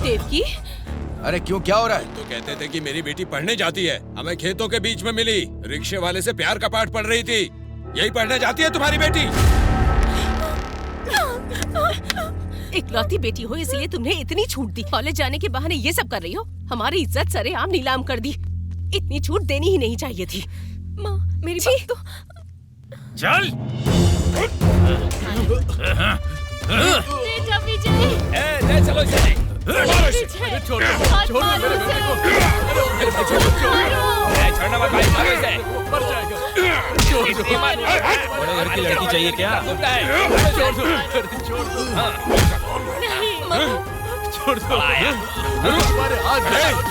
देवकी, अरे क्यों, क्या हो रहा है? तो कहते थे कि मेरी बेटी पढ़ने जाती है, हमें खेतों के बीच में मिली, रिक्शे वाले से प्यार का पाठ पढ़ रही थी। यही पढ़ने जाती है तुम्हारी बेटी? इकलौती बेटी हो इसलिए तुम्हें इतनी छूट दी। कॉलेज जाने के बहाने ये सब कर रही हो। हमारी इज्जत सरेआम नीलाम कर दी। इतनी छूट देनी ही नहीं चाहिए थी। माँ, मेरी बात तो चल। ले चलो इसे। छोड़ मेरे बेटे को। छोड़ना मत भाई, मारो इसे। मर जाएगा। बड़े घर की लड़की चाहिए क्या? छोड़ दो।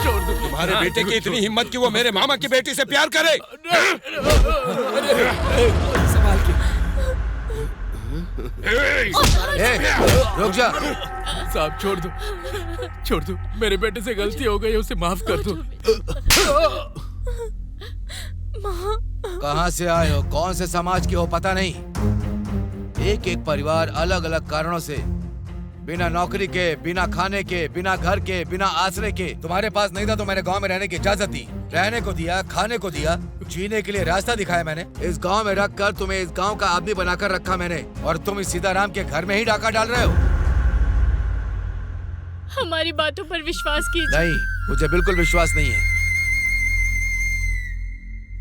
छोड़ दो। तुम्हारे बेटे की इतनी हिम्मत कि वो मेरे मामा की बेटी से प्यार करे। संभाल के। रुक जा। साहब छोड़ दो। मेरे बेटे से गलती हो गई, उसे माफ कर दो। कहाँ से आए हो, कौन से समाज के हो पता नहीं। एक एक परिवार अलग अलग कारणों से बिना नौकरी के, बिना खाने के, बिना घर के, बिना आश्रय के। तुम्हारे पास नहीं था तो मैंने गांव में रहने की इजाजत दी, रहने को दिया, खाने को दिया, जीने के लिए रास्ता दिखाया मैंने। इस गांव में रख कर तुम्हें इस गांव का आदमी बनाकर रखा मैंने, और तुम इस सीताराम के घर में ही डाका डाल रहे हो। हमारी बातों पर विश्वास कीजिए। नहीं, मुझे बिल्कुल विश्वास नहीं है।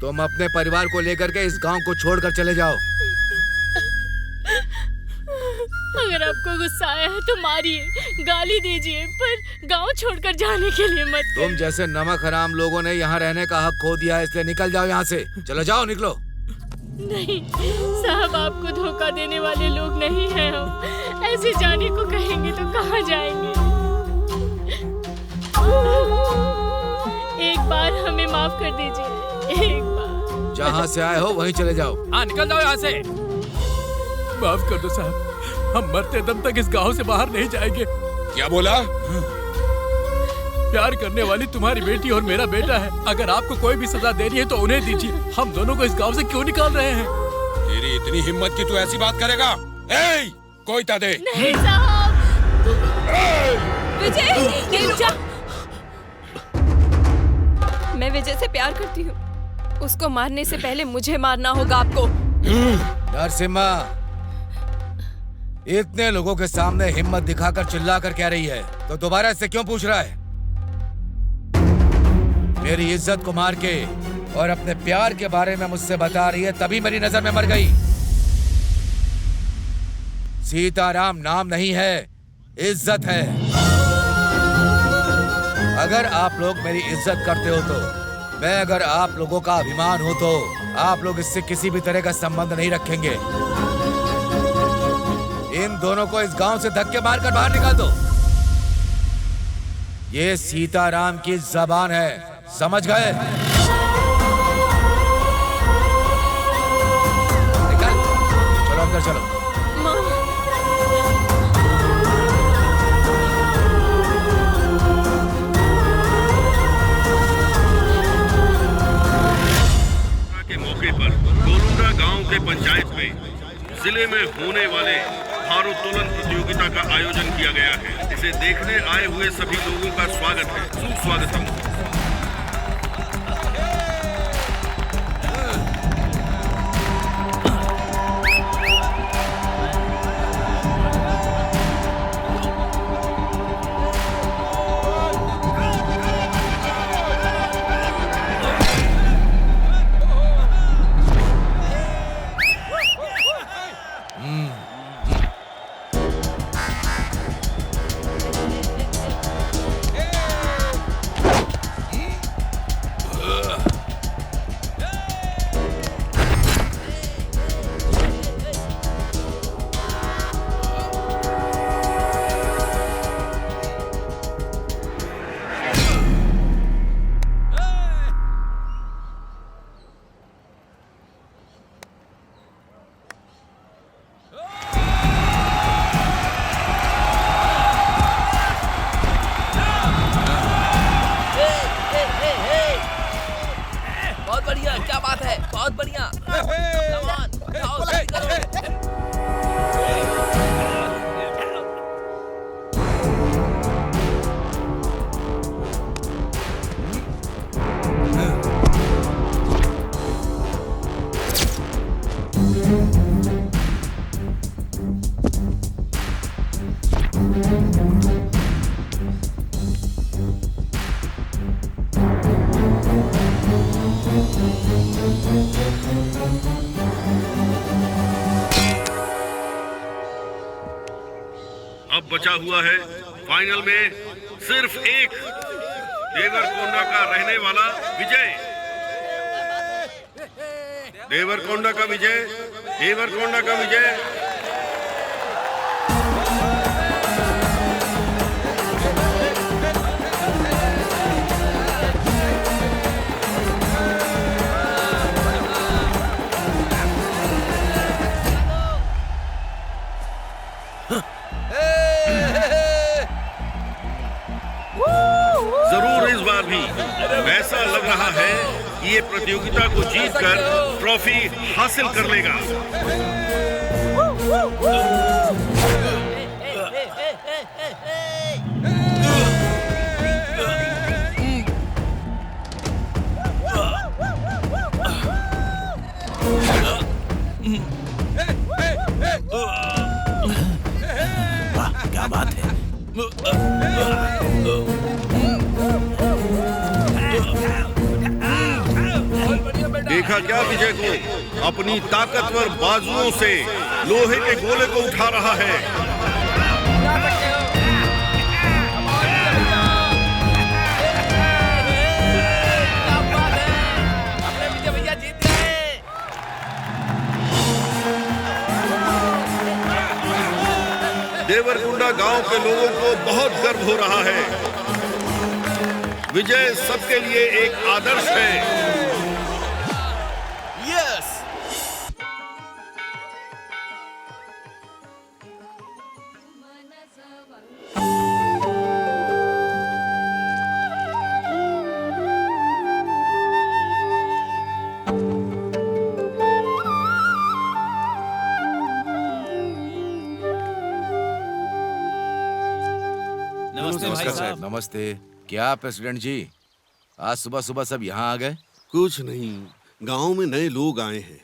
तुम अपने परिवार को लेकर के इस गांव को छोड़कर चले जाओ। अगर आपको गुस्सा आया है तो मारिए, गाली दीजिए, पर गांव छोड़कर जाने के लिए मत तुम जैसे नमक हराम लोगों ने यहाँ रहने का हक खो दिया है, इसलिए निकल जाओ यहाँ से। चलो जाओ, निकलो। नहीं साहब, आपको धोखा देने वाले लोग नहीं हैं हम। ऐसे जाने को कहेंगे तो कहाँ जाएंगे। एक बार हमें माफ कर दीजिए, एक बार। जहाँ से आए हो वहीं चले जाओ। हाँ, निकल जाओ यहाँ से। माफ कर दो साहब, हम मरते दम तक इस गांव से बाहर नहीं जाएंगे। क्या बोला? प्यार करने वाली तुम्हारी बेटी और मेरा बेटा है। अगर आपको कोई भी सजा देनी है तो उन्हें दीजिए। हम दोनों को इस गांव से क्यों निकाल रहे हैं? तेरी इतनी हिम्मत कि तू ऐसी बात करेगा? ए, कोई ता दे। नहीं साहब। विजय, रुक जा। मैं विजय से प्यार करती हूँ। उसको मारने से पहले मुझे मारना होगा आपको। नरसिम्हा, इतने लोगों के सामने हिम्मत दिखाकर चिल्लाकर कह रही है, तो दोबारा इससे क्यों पूछ रहा है? मेरी इज्जत को मार के और अपने प्यार के बारे में मुझसे बता रही है, तभी मेरी नजर में मर गई। सीताराम नाम नहीं है, इज्जत है। अगर आप लोग मेरी इज्जत करते हो तो, मैं अगर आप लोगों का अभिमान हो तो, आप लोग इससे किसी भी तरह का संबंध नहीं रखेंगे। इन दोनों को इस गांव से धक्के मारकर बाहर निकाल दो। ये सीताराम की जबान है, समझ गए? निकल, चलो अंदर चलो। के मौके पर गोलुंडा गांव के पंचायत में जिले में होने वाले भारोत्तोलन प्रतियोगिता का आयोजन किया गया है। इसे देखने आए हुए सभी लोगों का स्वागत है, सुस्वागतम। हुआ है। फाइनल में सिर्फ एक देवरकोंडा का रहने वाला विजय। देवरकोंडा का विजय, देवरकोंडा का विजय। जरूर इस बार भी ऐसा लग रहा है कि ये प्रतियोगिता को जीतकर ट्रॉफी हासिल कर लेगा। क्या बात है? देखा क्या विजय को अपनी ताकतवर बाजुओं से लोहे के गोले को उठा रहा है। देवरकुंडा गांव के लोगों को बहुत गर्व हो रहा है। विजय सबके लिए एक आदर्श है। यस! नमस्ते भाई साहब। नमस्ते। क्या प्रेसिडेंट जी, आज सुबह सुबह सब यहाँ आ गए? कुछ नहीं, गांव में नए लोग आए हैं,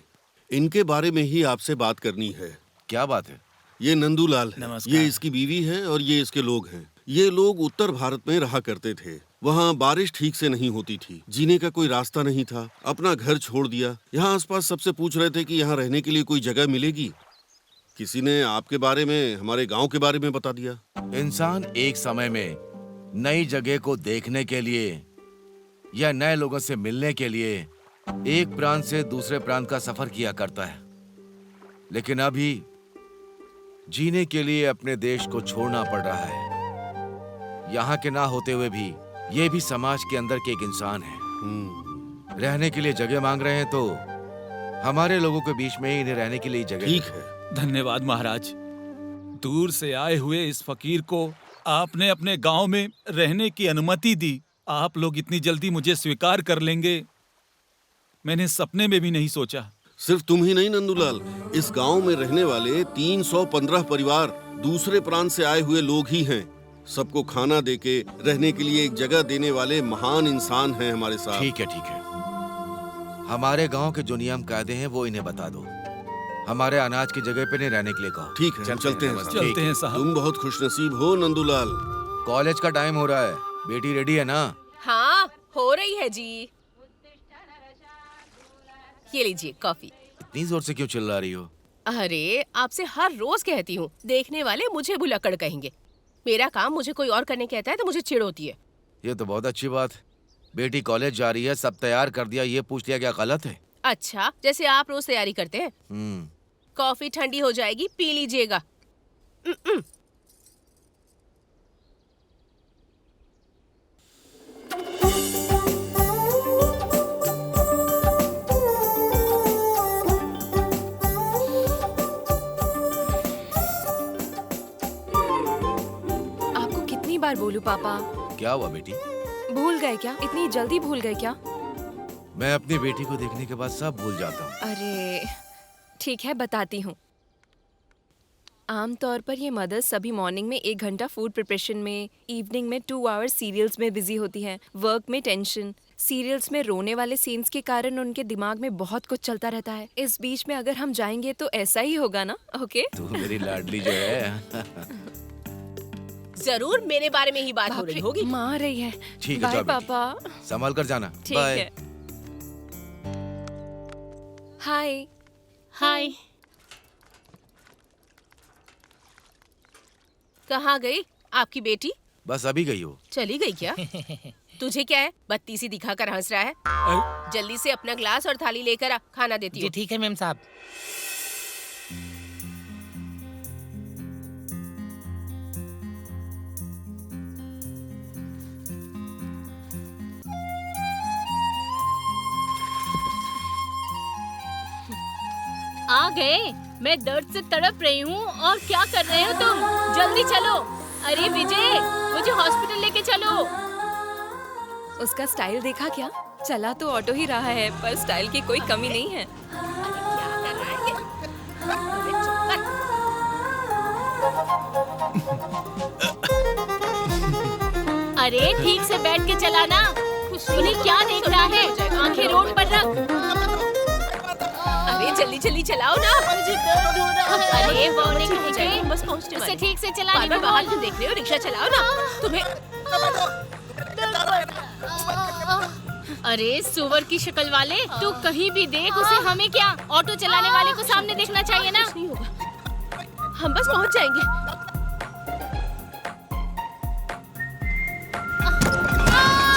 इनके बारे में ही आपसे बात करनी है। क्या बात है? ये नंदूलाल है, नमस्कार। ये इसकी बीवी है और ये इसके लोग हैं। ये लोग उत्तर भारत में रहा करते थे। वहाँ बारिश ठीक से नहीं होती थी, जीने का कोई रास्ता नहीं था, अपना घर छोड़ दिया। यहाँ आसपास सबसे पूछ रहे थे कि यहाँ रहने के लिए कोई जगह मिलेगी। किसी ने आपके बारे में, हमारे गांव के बारे में बता दिया। इंसान एक समय में नई जगह को देखने के लिए या नए लोगों से मिलने के लिए एक प्रांत से दूसरे प्रांत का सफर किया करता है, लेकिन अभी जीने के लिए अपने देश को छोड़ना पड़ रहा है। यहाँ के ना होते हुए भी ये भी समाज के अंदर के एक इंसान है। रहने के लिए जगह मांग रहे हैं तो हमारे लोगों के बीच में ही इन्हें रहने के लिए जगह। ठीक है। धन्यवाद महाराज। दूर से आए हुए इस फकीर को आपने अपने गांव में रहने की अनुमति दी। आप लोग इतनी जल्दी मुझे स्वीकार कर लेंगे, मैंने सपने में भी नहीं सोचा। सिर्फ तुम ही नहीं नंदूलाल, इस गांव में रहने वाले 315 परिवार दूसरे प्रांत से आए हुए लोग ही हैं। सबको खाना देके रहने के लिए एक जगह देने वाले महान इंसान हैं हमारे साथ। ठीक है, ठीक है। हमारे गांव के जो नियम कायदे हैं वो इन्हें बता दो। हमारे अनाज की जगह पे नहीं रहने के लिए कहो। ठीक है, चलते हैं। चलते हैं साहब। तुम बहुत खुशनसीब हो नंदूलाल। कॉलेज का टाइम हो रहा है, बेटी रेडी है ना? हाँ, हो रही है जी। ये लीजिए कॉफी। इतनी जोर से क्यों चिल्ला रही हो? अरे, आपसे हर रोज कहती हूँ, देखने वाले मुझे भुलक्कड़ कहेंगे। मेरा काम मुझे कोई और करने कहता है तो मुझे चिढ़ होती है। ये तो बहुत अच्छी बात। बेटी कॉलेज जा रही है, सब तैयार कर दिया, ये पूछ लिया क्या गलत है? अच्छा, जैसे आप रोज तैयारी करते हैं। कॉफी ठंडी हो जाएगी, पी लीजिएगा। आपको कितनी बार बोलूं पापा? क्या हुआ बेटी? भूल गए क्या? इतनी जल्दी भूल गए क्या? मैं अपनी बेटी को देखने के बाद सब भूल जाता हूँ। अरे ठीक है, बताती हूँ। आमतौर पर ये मदर्स सभी मॉर्निंग में 1 घंटा फूड प्रिपरेशन में, इवनिंग में 2 आवर्स सीरियल्स में बिजी होती हैं। वर्क में टेंशन, सीरियल्स में रोने वाले सीन्स के कारण उनके दिमाग में बहुत कुछ चलता रहता है। इस बीच में अगर हम जाएंगे तो ऐसा ही होगा ना? ओके? तू मेरी लाडली जो है। जरूर मेरे बारे में ही बात हो रही होगी। माँ आ रही है। ठीक है, बाय जाओ बेटी। पापा। संभाल कर जाना। ठीक है। हाय। हाय। कहाँ गई आपकी बेटी? बस अभी गई हो। चली गई क्या? तुझे क्या है, बत्ती सी दिखाकर हंस रहा है? जल्दी से अपना ग्लास और थाली लेकर आ, खाना देती जी हूँ। ठीक है मैम साहब। आ गए। मैं दर्द से तड़प रही हूँ और क्या कर रहे हो तुम? जल्दी चलो। अरे विजय, मुझे हॉस्पिटल लेके चलो। उसका स्टाइल देखा क्या? चला तो ऑटो ही रहा है पर स्टाइल की कोई कमी नहीं है। क्या कर रहा है ये? अरे चुप कर। अरे ठीक से बैठ के चलाना। उन्हें क्या देख रहा है? आंखें रोड पर रख। अरे जल्दी जल्दी चलाओ ना। मुझे दर्द हो रहा है। अरे वो ठीक नहीं हो जाएगा, बस पहुंचने उसे वाले। ठीक से चलाने बार को बाहर बोल। क्यों देख रहे हो? रिक्शा चलाओ ना। तुम्हें अरे सुअर की शक्ल वाले, तू कहीं भी देख उसे, हमें क्या? ऑटो चलाने वाले को सामने देखना चाहिए ना। कुछ नहीं होगा, हम बस पहुंच जाएंगे।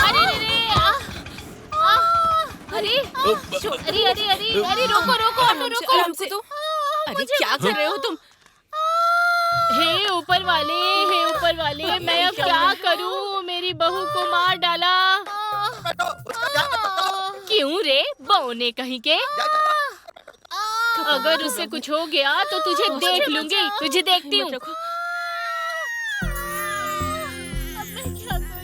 अरे अरे अरे अरे अरे अरे रोको रोको ऑटो रोको। आराम से। अरे क्या कर रहे हो तुम? हे ऊपर वाले, मैं अब क्या करूं? मेरी बहू को मार डाला। क्यों रे बौने कहीं के? अगर उसे कुछ हो गया तो तुझे देख लूंगी। तुझे देखती हूँ। अब मैं क्या करूं?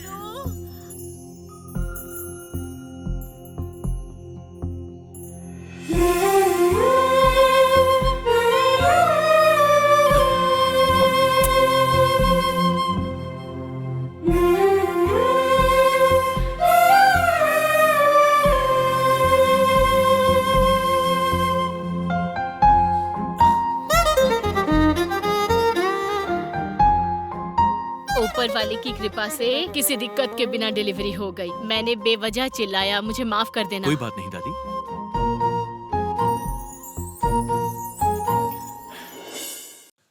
ऊपर वाले की कृपा से किसी दिक्कत के बिना डिलीवरी हो गई। मैंने बेवजह चिल्लाया, मुझे माफ कर देना। कोई बात नहीं दादी।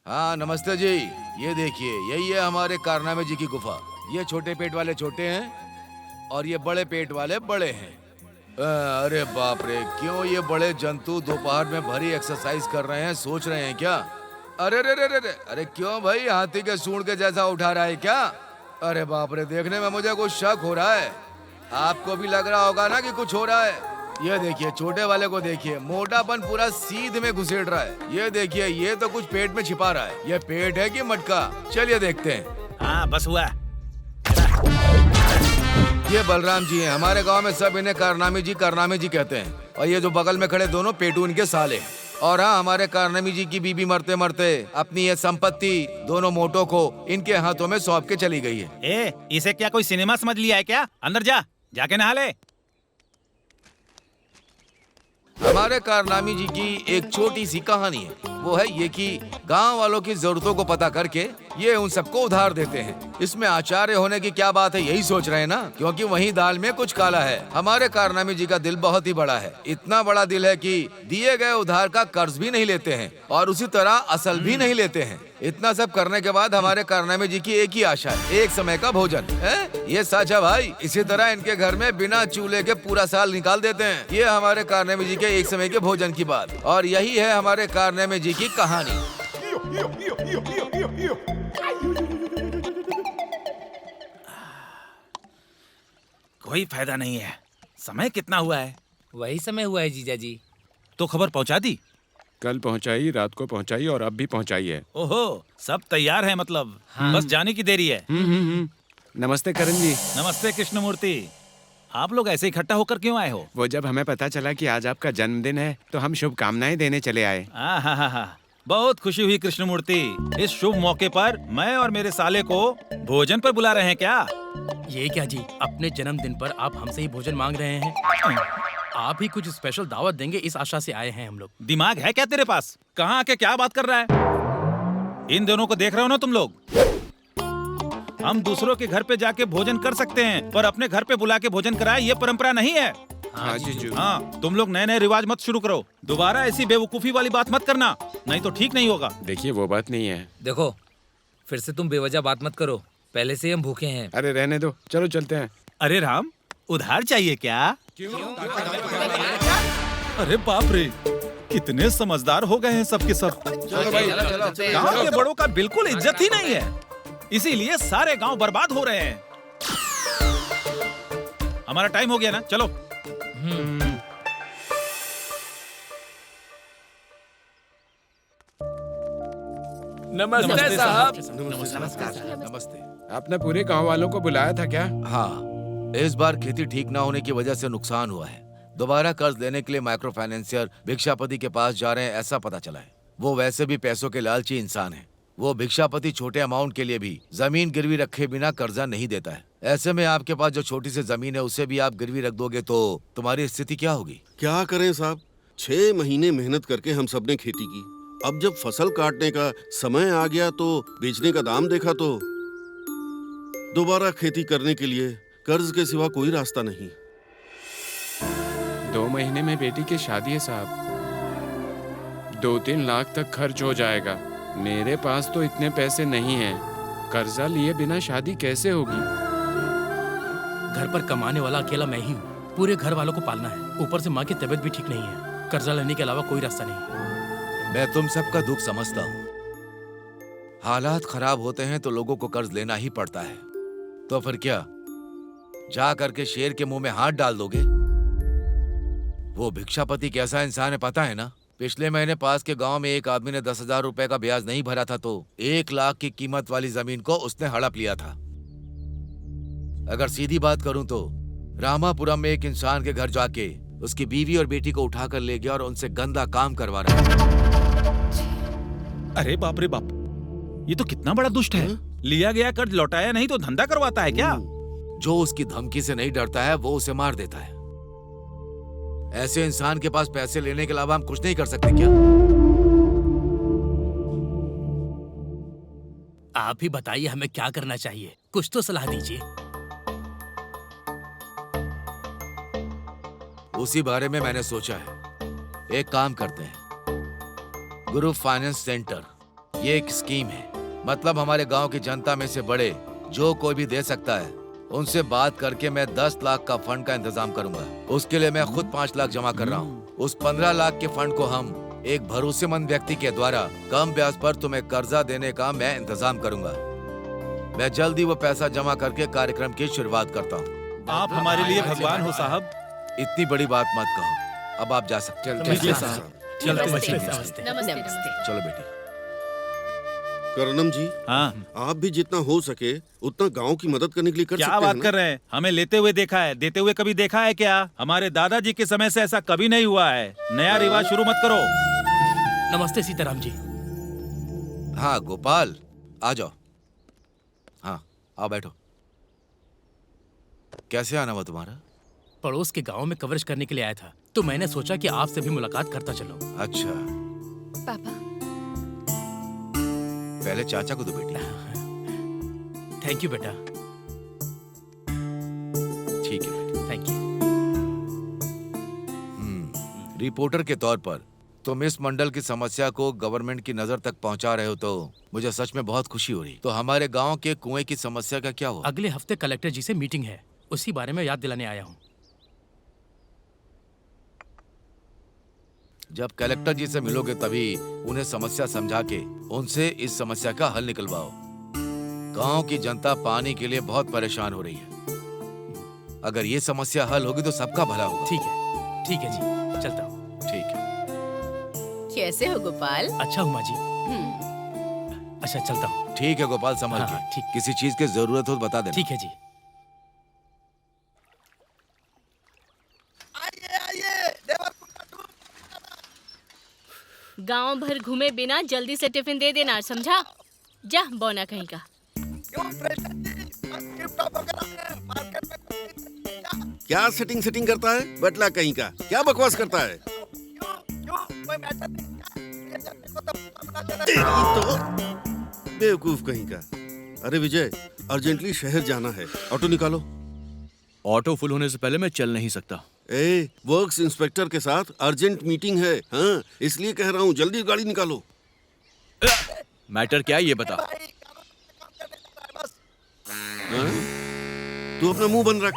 हाँ नमस्ते जी। ये देखिए, यही है हमारे कारनामे जी की गुफा। ये छोटे पेट वाले छोटे हैं और ये बड़े पेट वाले बड़े हैं। अरे बाप रे, क्यों ये बड़े जंतु दोपहर में भरी एक्सरसाइज कर रहे हैं? सोच रहे हैं क्या? अरे रे रे रे रे, अरे क्यों भाई, हाथी के सूंड के जैसा उठा रहा है क्या? अरे बाप रे, देखने में मुझे कुछ शक हो रहा है। आपको भी लग रहा होगा ना कि कुछ हो रहा है। ये देखिए, छोटे वाले को देखिए, मोटापन पूरा सीध में घुसेड़ रहा है। ये देखिए, ये तो कुछ पेट में छिपा रहा है। ये पेट है कि मटका? चलिए देखते हैं। हाँ बस हुआ। ये बलराम जी हैं। हमारे गांव में सब इन्हें कारनामी जी कहते हैं। और ये जो बगल में खड़े दोनों पेटू इनके साले। और हाँ, हमारे कारनामी जी की बीबी मरते मरते अपनी ये संपत्ति दोनों मोटों को इनके हाथों में सौंप के चली गई है। ए, इसे क्या कोई सिनेमा समझ लिया है क्या? अंदर जा, जाके नहा ले। हमारे कारनामी जी की एक छोटी सी कहानी है। वो है ये कि गांव वालों की जरूरतों को पता करके ये उन सबको उधार देते हैं। इसमें आचार्य होने की क्या बात है, यही सोच रहे हैं ना? क्योंकि वहीं दाल में कुछ काला है। हमारे कारनामी जी का दिल बहुत ही बड़ा है। इतना बड़ा दिल है कि दिए गए उधार का कर्ज भी नहीं लेते हैं और उसी तरह असल भी नहीं लेते हैं। इतना सब करने के बाद हमारे कारनामे जी की एक ही आशा है, एक समय का भोजन है। ये सच है भाई। इसी तरह इनके घर में बिना चूल्हे के पूरा साल निकाल देते हैं। ये हमारे कारनामे जी के एक समय के भोजन की बात, और यही है हमारे कारनामे जी की कहानी। कोई फायदा नहीं है। समय कितना हुआ है? वही समय हुआ है जीजा जी। तो खबर पहुंचा दी? कल पहुंचाई, रात को पहुंचाई और अब भी पहुंचाई है। ओहो, सब तैयार है मतलब। बस जाने की देरी है। नमस्ते करण जी। नमस्ते कृष्णमूर्ति। आप लोग ऐसे इकट्ठा होकर क्यों आए हो? वो जब हमें पता चला कि आज आपका जन्मदिन है तो हम शुभकामनाएं देने चले आए। हाँ, बहुत खुशी हुई कृष्णमूर्ति। इस शुभ मौके पर मैं और मेरे साले को भोजन पर बुला रहे हैं क्या? ये क्या जी, अपने जन्मदिन पर आप हमसे ही भोजन मांग रहे हैं? आप ही कुछ स्पेशल दावत देंगे इस आशा से आए हैं हम लोग। दिमाग है क्या तेरे पास? कहाँ आके क्या बात कर रहा है? इन दोनों को देख रहे हो ना तुम लोग? हम दूसरों के घर पे जाके भोजन कर सकते हैं, पर अपने घर पे बुला के भोजन कराए ये परंपरा नहीं है। हाँ जीजू। हाँ, तुम लोग नए नए रिवाज मत शुरू करो। दोबारा ऐसी बेवकूफी वाली बात मत करना, नहीं तो ठीक नहीं होगा। देखिए वो बात नहीं है। देखो, फिर से तुम बेवजह बात मत करो, पहले से ही हम भूखे हैं। अरे रहने दो, चलो चलते हैं। अरे राम, उधार चाहिए क्या? अरे बाप रे, कितने समझदार हो गए हैं सबके सब। चलो भाई, गांव के बड़ों का बिल्कुल इज्जत ही नहीं है, इसीलिए सारे गांव बर्बाद हो रहे हैं। हमारा टाइम हो गया ना, चलो। नमस्ते साहब। नमस्ते। आपने पूरे गांव वालों को बुलाया था क्या? हाँ, इस बार खेती ठीक ना होने की वजह से नुकसान हुआ है। दोबारा कर्ज लेने के लिए माइक्रो फाइनेंसियर भिक्षापति के पास जा रहे हैं, ऐसा पता चला है। वो वैसे भी पैसों के लालची इंसान है। वो भिक्षापति छोटे अमाउंट के लिए भी जमीन गिरवी रखे बिना कर्जा नहीं देता है। ऐसे में आपके पास जो छोटी सी जमीन है उसे भी आप गिरवी रख दोगे तो तुम्हारी स्थिति क्या होगी? क्या करें साहब, 6 महीने मेहनत करके हम सब ने खेती की। अब जब फसल काटने का समय आ गया तो बेचने का दाम देखा तो दोबारा खेती करने के लिए कर्ज के सिवा कोई रास्ता नहीं। 2 महीने में बेटी की शादी है साहब, 2-3 लाख तक खर्च हो जाएगा। मेरे पास तो इतने पैसे नहीं हैं। कर्जा लिए बिना शादी कैसे होगी? घर पर कमाने वाला अकेला मैं ही हूँ, पूरे घर वालों को पालना है, ऊपर से माँ की तबीयत भी ठीक नहीं है। कर्जा लेने के अलावा कोई रास्ता नहीं। मैं तुम सबका दुख समझता हूँ। हालात खराब होते हैं तो लोगों को कर्ज लेना ही पड़ता है। तो फिर क्या, जा करके शेर के मुंह में हाथ डाल दोगे? वो भिक्षापति कैसा इंसान है पता है ना? पिछले महीने पास के गांव में एक आदमी ने 10,000 रुपए का ब्याज नहीं भरा था तो 1 लाख की कीमत वाली जमीन को उसने हड़प लिया था। अगर सीधी बात करूं तो रामापुरम में एक इंसान के घर जाके उसकी बीवी और बेटी को उठाकर ले गया और उनसे गंदा काम करवा रहा है। अरे बाप रे बाप, ये तो कितना बड़ा दुष्ट है। लिया गया कर्ज लौटाया नहीं तो धंधा करवाता है क्या? जो उसकी धमकी से नहीं डरता है वो उसे मार देता है। ऐसे इंसान के पास पैसे लेने के अलावा हम कुछ नहीं कर सकते क्या? आप ही बताइए हमें क्या करना चाहिए, कुछ तो सलाह दीजिए। उसी बारे में मैंने सोचा है। एक काम करते हैं, ग्रुप फाइनेंस सेंटर, ये एक स्कीम है। मतलब हमारे गांव की जनता में से बड़े जो कोई भी दे सकता है, उनसे बात करके मैं 10 लाख का फंड का इंतजाम करूंगा। उसके लिए मैं खुद 5 लाख जमा कर रहा हूँ। उस 15 लाख के फंड को हम एक भरोसेमंद व्यक्ति के द्वारा कम ब्याज पर तुम्हें कर्जा देने का मैं इंतजाम करूंगा। मैं जल्दी वो पैसा जमा करके कार्यक्रम की शुरुआत करता हूँ। आप हमारे लिए भगवान हो साहब। इतनी बड़ी बात मत कहो, अब आप जा सकते हैं। ठीक है साहब। नमस्ते। नमस्ते। चलो बेटी। कर्णम जी, हाँ, आप भी जितना हो सके उतना गांव की मदद करने के लिए कर क्या सकते बात हैं ना? कर रहे हैं? हमें लेते हुए देखा है, देते हुए कभी देखा है क्या? हमारे दादाजी के समय से ऐसा कभी नहीं हुआ है। नया रिवाज शुरू मत करो। नमस्ते सीताराम जी। हाँ गोपाल, आ जाओ। हाँ आओ, बैठो। कैसे आना हुआ तुम्हारा? पड़ोस के गांव में कवरेज करने के लिए आया था, तो मैंने सोचा कि आपसे भी मुलाकात करता चलो। अच्छा, पापा पहले चाचा को दो बेटी। थैंक यू बेटा। ठीक है बेटी। Thank you. रिपोर्टर के तौर पर तुम इस मंडल की समस्या को गवर्नमेंट की नजर तक पहुंचा रहे हो तो मुझे सच में बहुत खुशी हो रही। तो हमारे गांव के कुएं की समस्या का क्या हुआ? अगले हफ्ते कलेक्टर जी से मीटिंग है, उसी बारे में याद दिलाने आया हूँ। जब कलेक्टर जी से मिलोगे तभी उन्हें समस्या समझा के उनसे इस समस्या का हल निकलवाओ। गांव की जनता पानी के लिए बहुत परेशान हो रही है। अगर ये समस्या हल होगी तो सबका भला होगा। ठीक है जी, चलता हूँ। ठीक है। कैसे हो गोपाल? अच्छा हूँ माँ जी। अच्छा चलता हूँ। ठीक है गोपाल, संभल हाँ, के। ठीक। किसी चीज की जरूरत हो तो बता देना। ठीक है जी। गांव भर घूमे बिना जल्दी से टिफिन दे देना, समझा? जा बौना कहीं का। क्या सेटिंग करता है बटला कहीं का? क्या बकवास करता है? तेरी तो बेवकूफ कहीं का। अरे विजय, अर्जेंटली शहर जाना है, ऑटो निकालो। ऑटो फुल होने से पहले मैं चल नहीं सकता। वर्क्स इंस्पेक्टर के साथ अर्जेंट मीटिंग है। हाँ, इसलिए कह रहा हूँ, जल्दी गाड़ी निकालो। मैटर क्या है ये बता। हाँ? तू अपना मुंह बंद रख।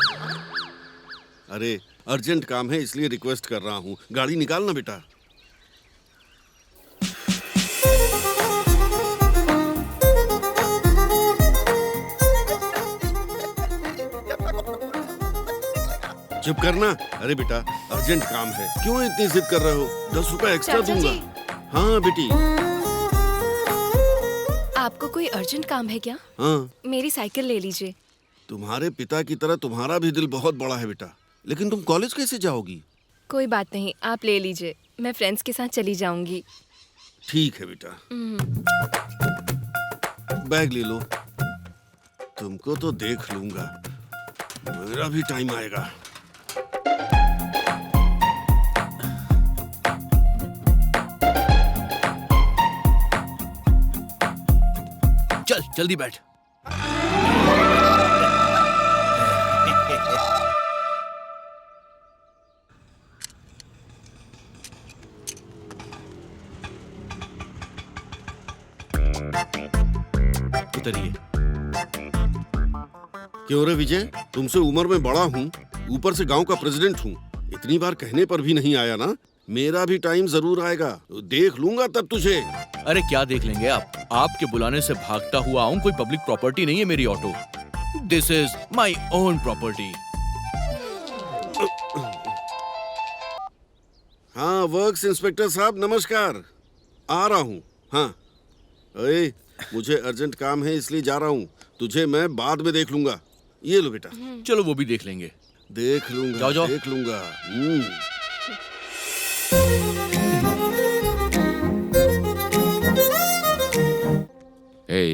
अरे अर्जेंट काम है इसलिए रिक्वेस्ट कर रहा हूँ, गाड़ी निकाल ना बेटा। चुप करना। अरे बेटा अर्जेंट काम है, क्यों इतनी जिद कर रहे हो? 10 रुपए एक्स्ट्रा चाचा दूंगा। जी। हाँ बेटी। आपको कोई अर्जेंट काम है क्या? हाँ, मेरी साइकिल ले लीजिए। तुम्हारे पिता की तरह तुम्हारा भी दिल बहुत बड़ा है बेटा, लेकिन तुम कॉलेज कैसे जाओगी? कोई बात नहीं, आप ले लीजिए, मैं फ्रेंड्स के साथ चली जाऊंगी। ठीक है बेटा। बैग ले लो। तुमको तो देख लूंगा, मेरा भी टाइम आएगा। चल जल्दी बैठ। उतरिए। क्यों रे विजय, तुमसे उम्र में बड़ा हूँ, ऊपर से गांव का प्रेसिडेंट हूँ, इतनी बार कहने पर भी नहीं आया ना? मेरा भी टाइम जरूर आएगा, देख लूंगा तब तुझे। अरे क्या देख लेंगे आप? आपके बुलाने से भागता हुआ आऊं, कोई पब्लिक प्रॉपर्टी नहीं है मेरी auto. This is my own property. हाँ वर्क्स इंस्पेक्टर साहब नमस्कार, आ रहा हूँ। हाँ अरे मुझे अर्जेंट काम है इसलिए जा रहा हूँ, तुझे मैं बाद में देख लूंगा। ये लो बेटा। चलो वो भी देख लेंगे। देख लूंगा, जाओ, जाओ। देख लूंगा।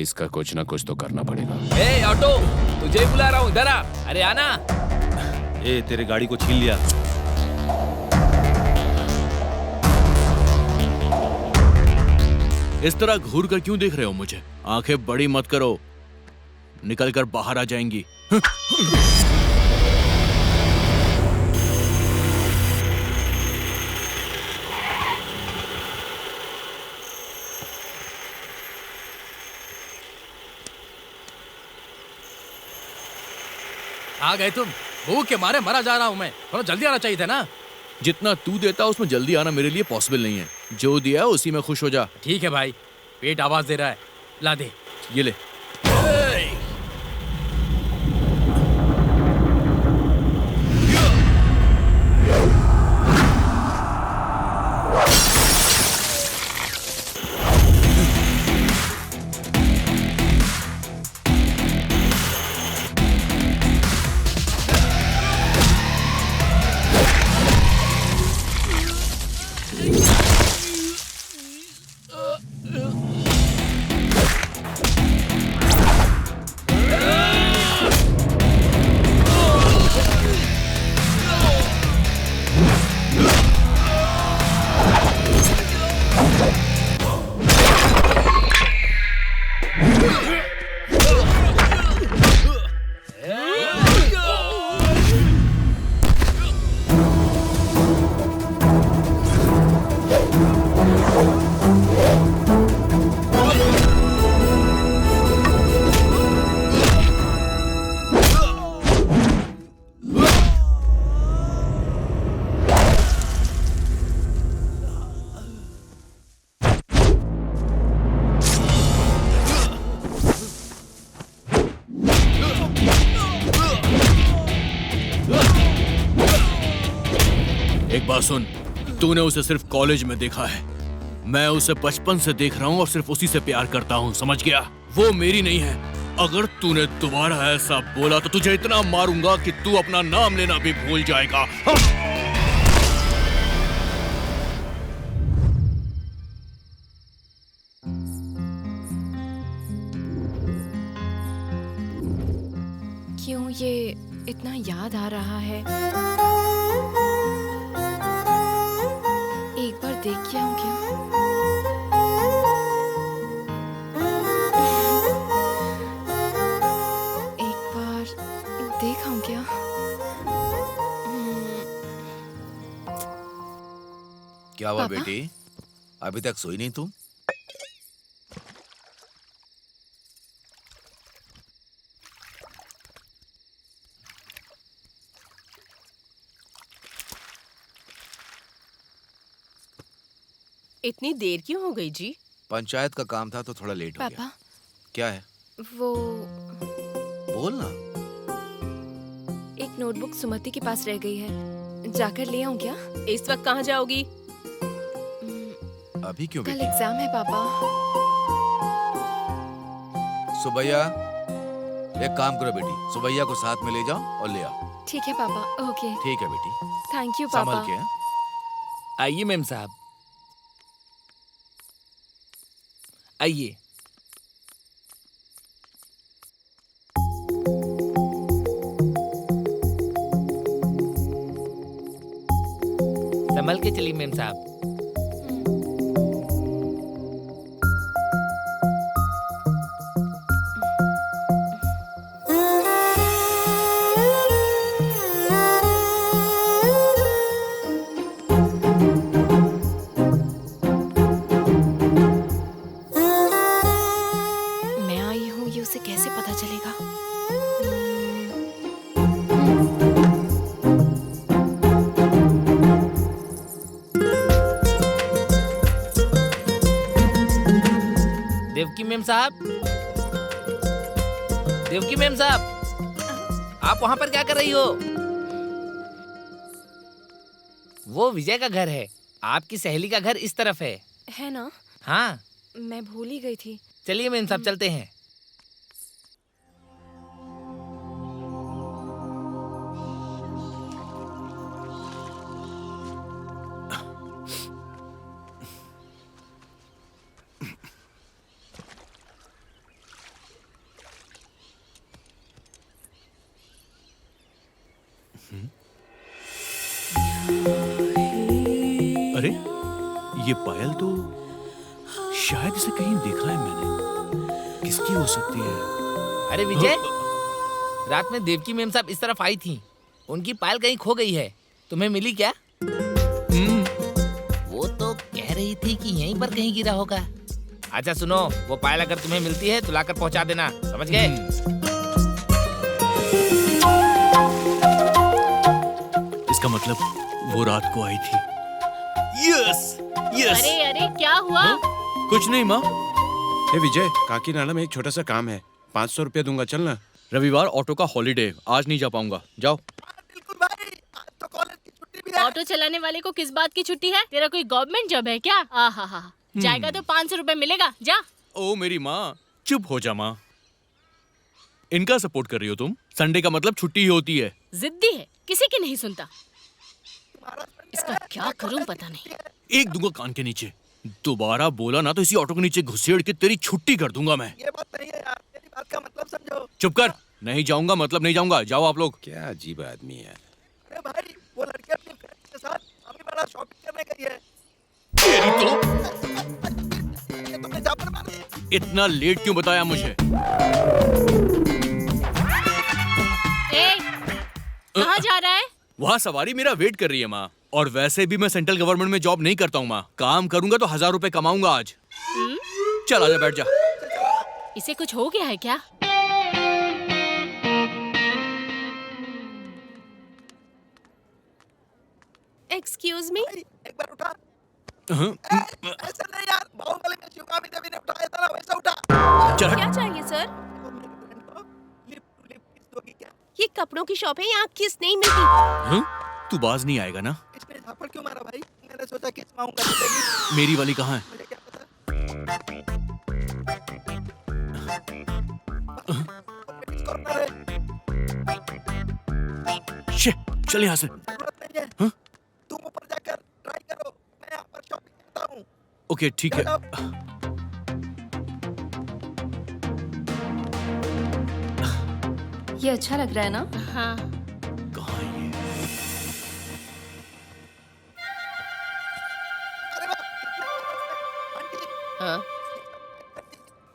इसका कुछ ना कुछ तो करना पड़ेगा। ए ऑटो, तुझे ही बुला रहा हूँ, इधर आ। अरे आना। ए तेरे गाड़ी को छीन लिया। इस तरह घूर कर क्यों देख रहे हो मुझे? आंखें बड़ी मत करो, निकल कर बाहर आ जाएंगी। आ गए तुम? भूख के मारे मरा जा रहा हूँ मैं, थोड़ा जल्दी आना चाहिए था ना। जितना तू देता उसमें जल्दी आना मेरे लिए पॉसिबल नहीं है। जो दिया उसी में खुश हो जा। ठीक है भाई, पेट आवाज दे रहा है, ला दे। ये ले। एक बात सुन, तूने उसे सिर्फ कॉलेज में देखा है, मैं उसे बचपन से देख रहा हूँ और सिर्फ उसी से प्यार करता हूँ, समझ गया? वो मेरी नहीं है। अगर तूने दोबारा ऐसा बोला तो तुझे इतना मारूंगा कि तू अपना नाम लेना भी भूल जाएगा। क्यों ये इतना याद आ रहा है? एक बार देख के आऊं क्या? एक बार देख आऊं क्या? क्या हुआ पापा? बेटी, अभी तक सोई नहीं तुम? इतनी देर क्यों हो गई जी? पंचायत का काम था तो थोड़ा लेट हो गया। पापा क्या है? वो बोल ना। एक नोटबुक सुमति के पास रह गई है, जाकर ले आऊं क्या? इस वक्त कहाँ जाओगी? अभी क्यों कल बेटी? एग्जाम है पापा। सुबैया, एक काम करो बेटी, सुबैया को साथ में ले जाओ और ले आओ। ठीक है पापा। ओके ठीक है बेटी, थैंक यू संभल पापा। के। हैं? आइए मेम साहब, आइए। संभल के चलिए मेम साहब। मैं आई हूँ, ये उसे कैसे पता चलेगा? देवकी मेम साहब, देवकी मेम साहब, आप वहाँ पर क्या कर रही हो? वो विजय का घर है, आपकी सहेली का घर इस तरफ है ना? हाँ। मैं भूल ही गई थी। चलिए मेम साहब चलते हैं। अरे ये पायल तो शायद इसे कहीं देखा है मैंने। किसकी हो सकती है? अरे विजय, रात में देवकी मेम साहब इस तरफ आई थी, उनकी पायल कहीं खो गई है, तुम्हें मिली क्या? वो तो कह रही थी कि यहीं पर कहीं गिरा होगा। अच्छा सुनो, वो पायल अगर तुम्हें मिलती है तो लाकर पहुंचा देना, समझ गए? इसका मतलब वो रात को आई थी। Yes yes. अरे अरे क्या हुआ? कुछ नहीं माँ। हे विजय, काकीनाडा में एक छोटा सा काम है, 500 रुपया दूंगा, चलना। रविवार ऑटो का हॉलीडे, आज नहीं जा पाऊंगा, जाओ। ऑटो चलाने वाले को किस बात की छुट्टी है? तेरा कोई गवर्नमेंट जॉब है क्या? आहा, जाएगा तो 500 रुपए मिलेगा, जा। ओ मेरी माँ, चुप हो जा माँ। इनका सपोर्ट कर रही हो तुम? संडे का मतलब छुट्टी ही होती है। जिद्दी है, किसी की नहीं सुनता। इसका क्या करूं पता नहीं। एक दूंगा कान के नीचे, दोबारा बोला ना तो इसी ऑटो के नीचे घुसेड़ के तेरी छुट्टी कर दूंगा मैं। ये बात नहीं है यार, मेरी बात का मतलब समझो। चुप कर, नहीं जाऊंगा मतलब नहीं जाऊंगा, जाओ आप लोग। क्या अजीब आदमी है। अरे भाई, वो लड़की अपनी फ्रेंड के साथ अभी बड़ा शॉपिंग करने गई है। तेरी तो ये तुमने जा पर मानी। इतना लेट क्यों बताया मुझे? कहाँ जा रहा है? वहाँ सवारी मेरा वेट कर रही है माँ। और वैसे भी मैं सेंट्रल गवर्नमेंट में जॉब नहीं करता हूँ माँ, काम करूंगा तो 1000 रुपए कमाऊंगा आज। चल आजा, बैठ जा। इसे कुछ हो गया है क्या? एक्सक्यूज मी, एक बार उठा। ऐसा नहीं यार, बाहुबली में शिवगामी देवी ने उठाया था ना, वैसा उठा। क्या चाहिए सर? लिप टू लिप किस दोगी क्या? ये कपड़ों की शॉप है, यहाँ किस नहीं मिलती। तू बाज नहीं आएगा ना? इसने झापड़ क्यों मारा भाई? मैंने सोचा किस माऊंगा तो मेरी वाली कहाँ है? मुझे क्या पता। किस कॉर्नर है? शे, चल यहाँ से। जरूरत नहीं है। हाँ? तुम ऊपर जाकर ट्राई करो, मैं यहाँ पर शॉपिंग करता हूँ। ओके ठीक है। ये अच्छा लग रहा है ना? हाँ। कहाँ है ये? हाँ,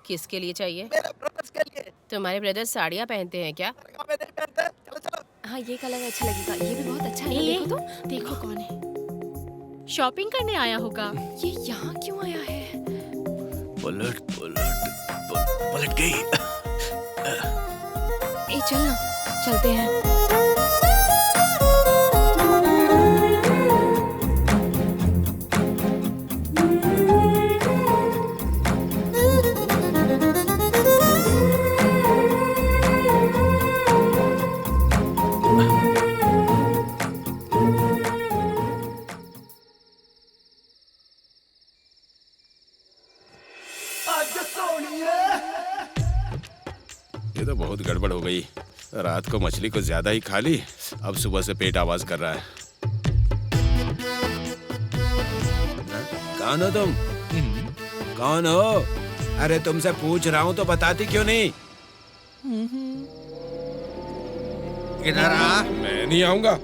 किसके लिए चाहिए? मेरे ब्रदर्स के लिए। तुम्हारे ब्रदर साड़ियाँ पहनते हैं क्या? गाँव में नहीं पहनते। चलो चलो। हाँ ये कलर अच्छा लगेगा, ये भी बहुत अच्छा है। ये देखो तो, देखो कौन है। शॉपिंग करने आया होगा। ये यहाँ क्यों आया है? पलट पलट पलट गई। ए चल ना, चलते हैं। ये तो बहुत गड़बड़ हो गई। रात को मछली को ज्यादा ही खा ली, अब सुबह से पेट आवाज कर रहा है। कौन हो तुम? कौन हो? अरे तुमसे पूछ रहा हूँ तो बताती क्यों नहीं? इधर आ। मैं नहीं आऊंगा।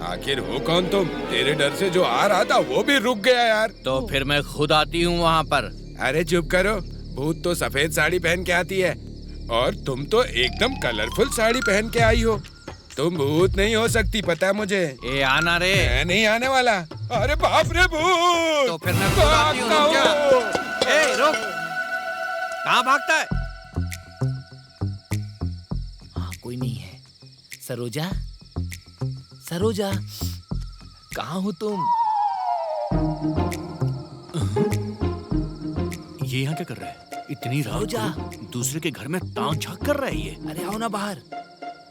आखिर हो कौन तुम? तेरे डर से जो आ रहा था वो भी रुक गया यार। तो फिर मैं खुद आती हूँ वहाँ पर। अरे चुप करो, भूत तो सफेद साड़ी पहन के आती है और तुम तो एकदम कलरफुल साड़ी पहन के आई हो। तुम भूत नहीं हो सकती, पता है मुझे। ए आना रे। मैं नहीं आने वाला। अरे बाप रे भूत! तो फिर मैं खुद आती हूँ, रुक जा। ए रुक, कहाँ भागता है? हाँ, कोई नहीं है। सरोजा, सरोजा, कहाँ हो तुम? ये यहाँ क्या कर रहा है? इतनी रात सरोजा। को दूसरे के घर में ताक झांक कर रहा है ये। अरे आओ ना बाहर।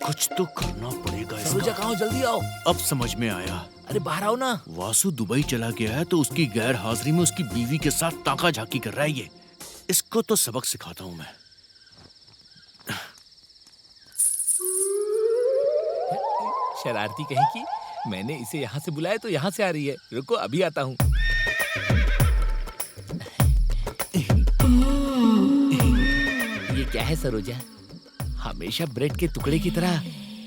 कुछ तो करना पड़ेगा इसका। सरोजा कहाँ हो? जल्दी आओ। अब समझ में आया। अरे बाहर आओ ना। वासु दुबई चला गया है तो उसकी गैर हाजिरी में उसकी बीवी के साथ ताका झाकी कर रहा है ये। इसको तो सबक सिखाता हूँ मैं। शरारती कहीं की। मैंने इसे यहाँ से बुलाया तो यहाँ से आ रही है। रुको अभी आता हूँ। ये क्या है सरोजा? हमेशा ब्रेड के टुकड़े की तरह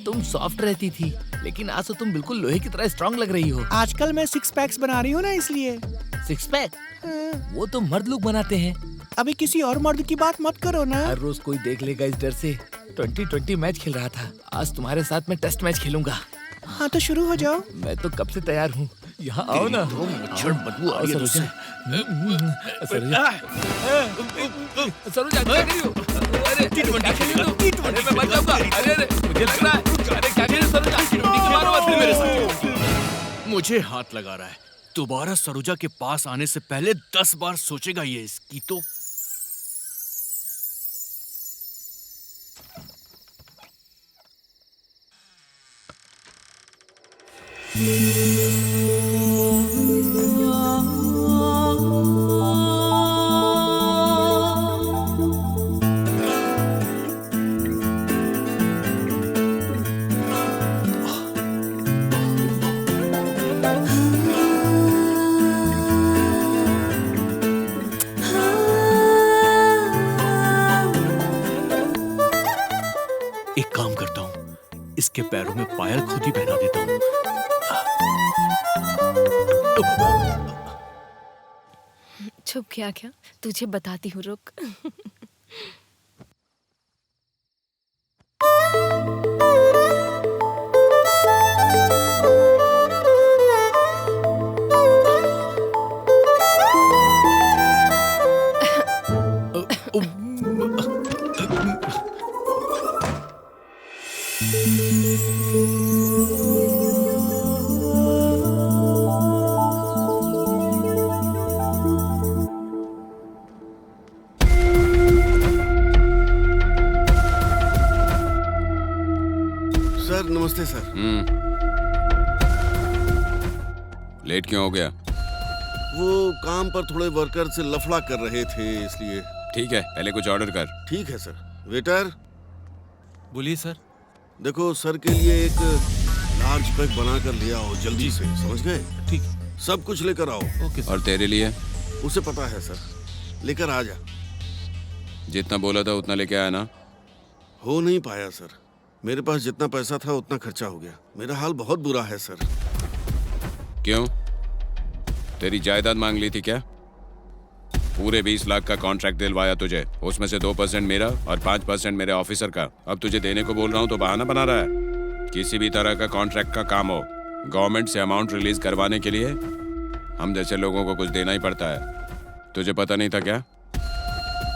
तुम सॉफ्ट रहती थी, लेकिन आज तो तुम बिल्कुल लोहे की तरह स्ट्रांग लग रही हो। आजकल मैं 6 पैक्स बना रही हूँ ना, इसलिए। 6 पैक? वो तो मर्द लोग बनाते हैं। अभी किसी और मर्द की बात मत करो ना। हर रोज कोई देख लेगा इस डर से। 2020 मैच खेल रहा था, आज तुम्हारे साथ मैं टेस्ट मैच खेलूंगा। हाँ तो शुरू हो जाओ। मैं तो कब से तैयार हूँ। यहाँ आओ ना। मच्छर बदबू आ रही है तुझसे। सरोजा, सरोजा क्या कर रही हो? अरे क्या कर रही हो? अरे मैं मर जाऊंगा। अरे मुझे लग रहा है। अरे क्या कर रही हो सरोजा? मारो मत मेरे साथ। मुझे हाथ लगा रहा है। दोबारा सरोजा के पास आने से पहले 10 बार सोचेगा ये इसकी तो। एक काम करता हूँ, इसके पैरों में पायल खुद ही पहना देता हूँ। छुप गया क्या? तुझे बताती हूँ, रुक। सर नमस्ते सर। लेट क्यों हो गया? वो काम पर थोड़े वर्कर से लफड़ा कर रहे थे इसलिए। ठीक है, पहले कुछ ऑर्डर कर। ठीक है सर। वेटर, बोलिए सर। देखो सर के लिए एक लार्ज पैक बना कर ले आओ जल्दी से, समझ गए? ठीक। सब कुछ लेकर आओ। Okay sir. और तेरे लिए? उसे पता है सर, लेकर आ जा। जितना बोला था उतना लेके आया ना? हो नहीं पाया सर, मेरे पास जितना पैसा था उतना खर्चा हो गया। मेरा हाल बहुत बुरा है सर। क्यों? तेरी जायदाद मांग ली थी क्या? पूरे 20 लाख का कॉन्ट्रैक्ट दिलवाया तुझे, उसमें से 2% मेरा और 5% मेरे ऑफिसर का। अब तुझे देने को बोल रहा हूँ तो बहाना बना रहा है। किसी भी तरह का कॉन्ट्रैक्ट का काम हो, गवर्नमेंट से अमाउंट रिलीज करवाने के लिए हम जैसे लोगों को कुछ देना ही पड़ता है। तुझे पता नहीं था क्या?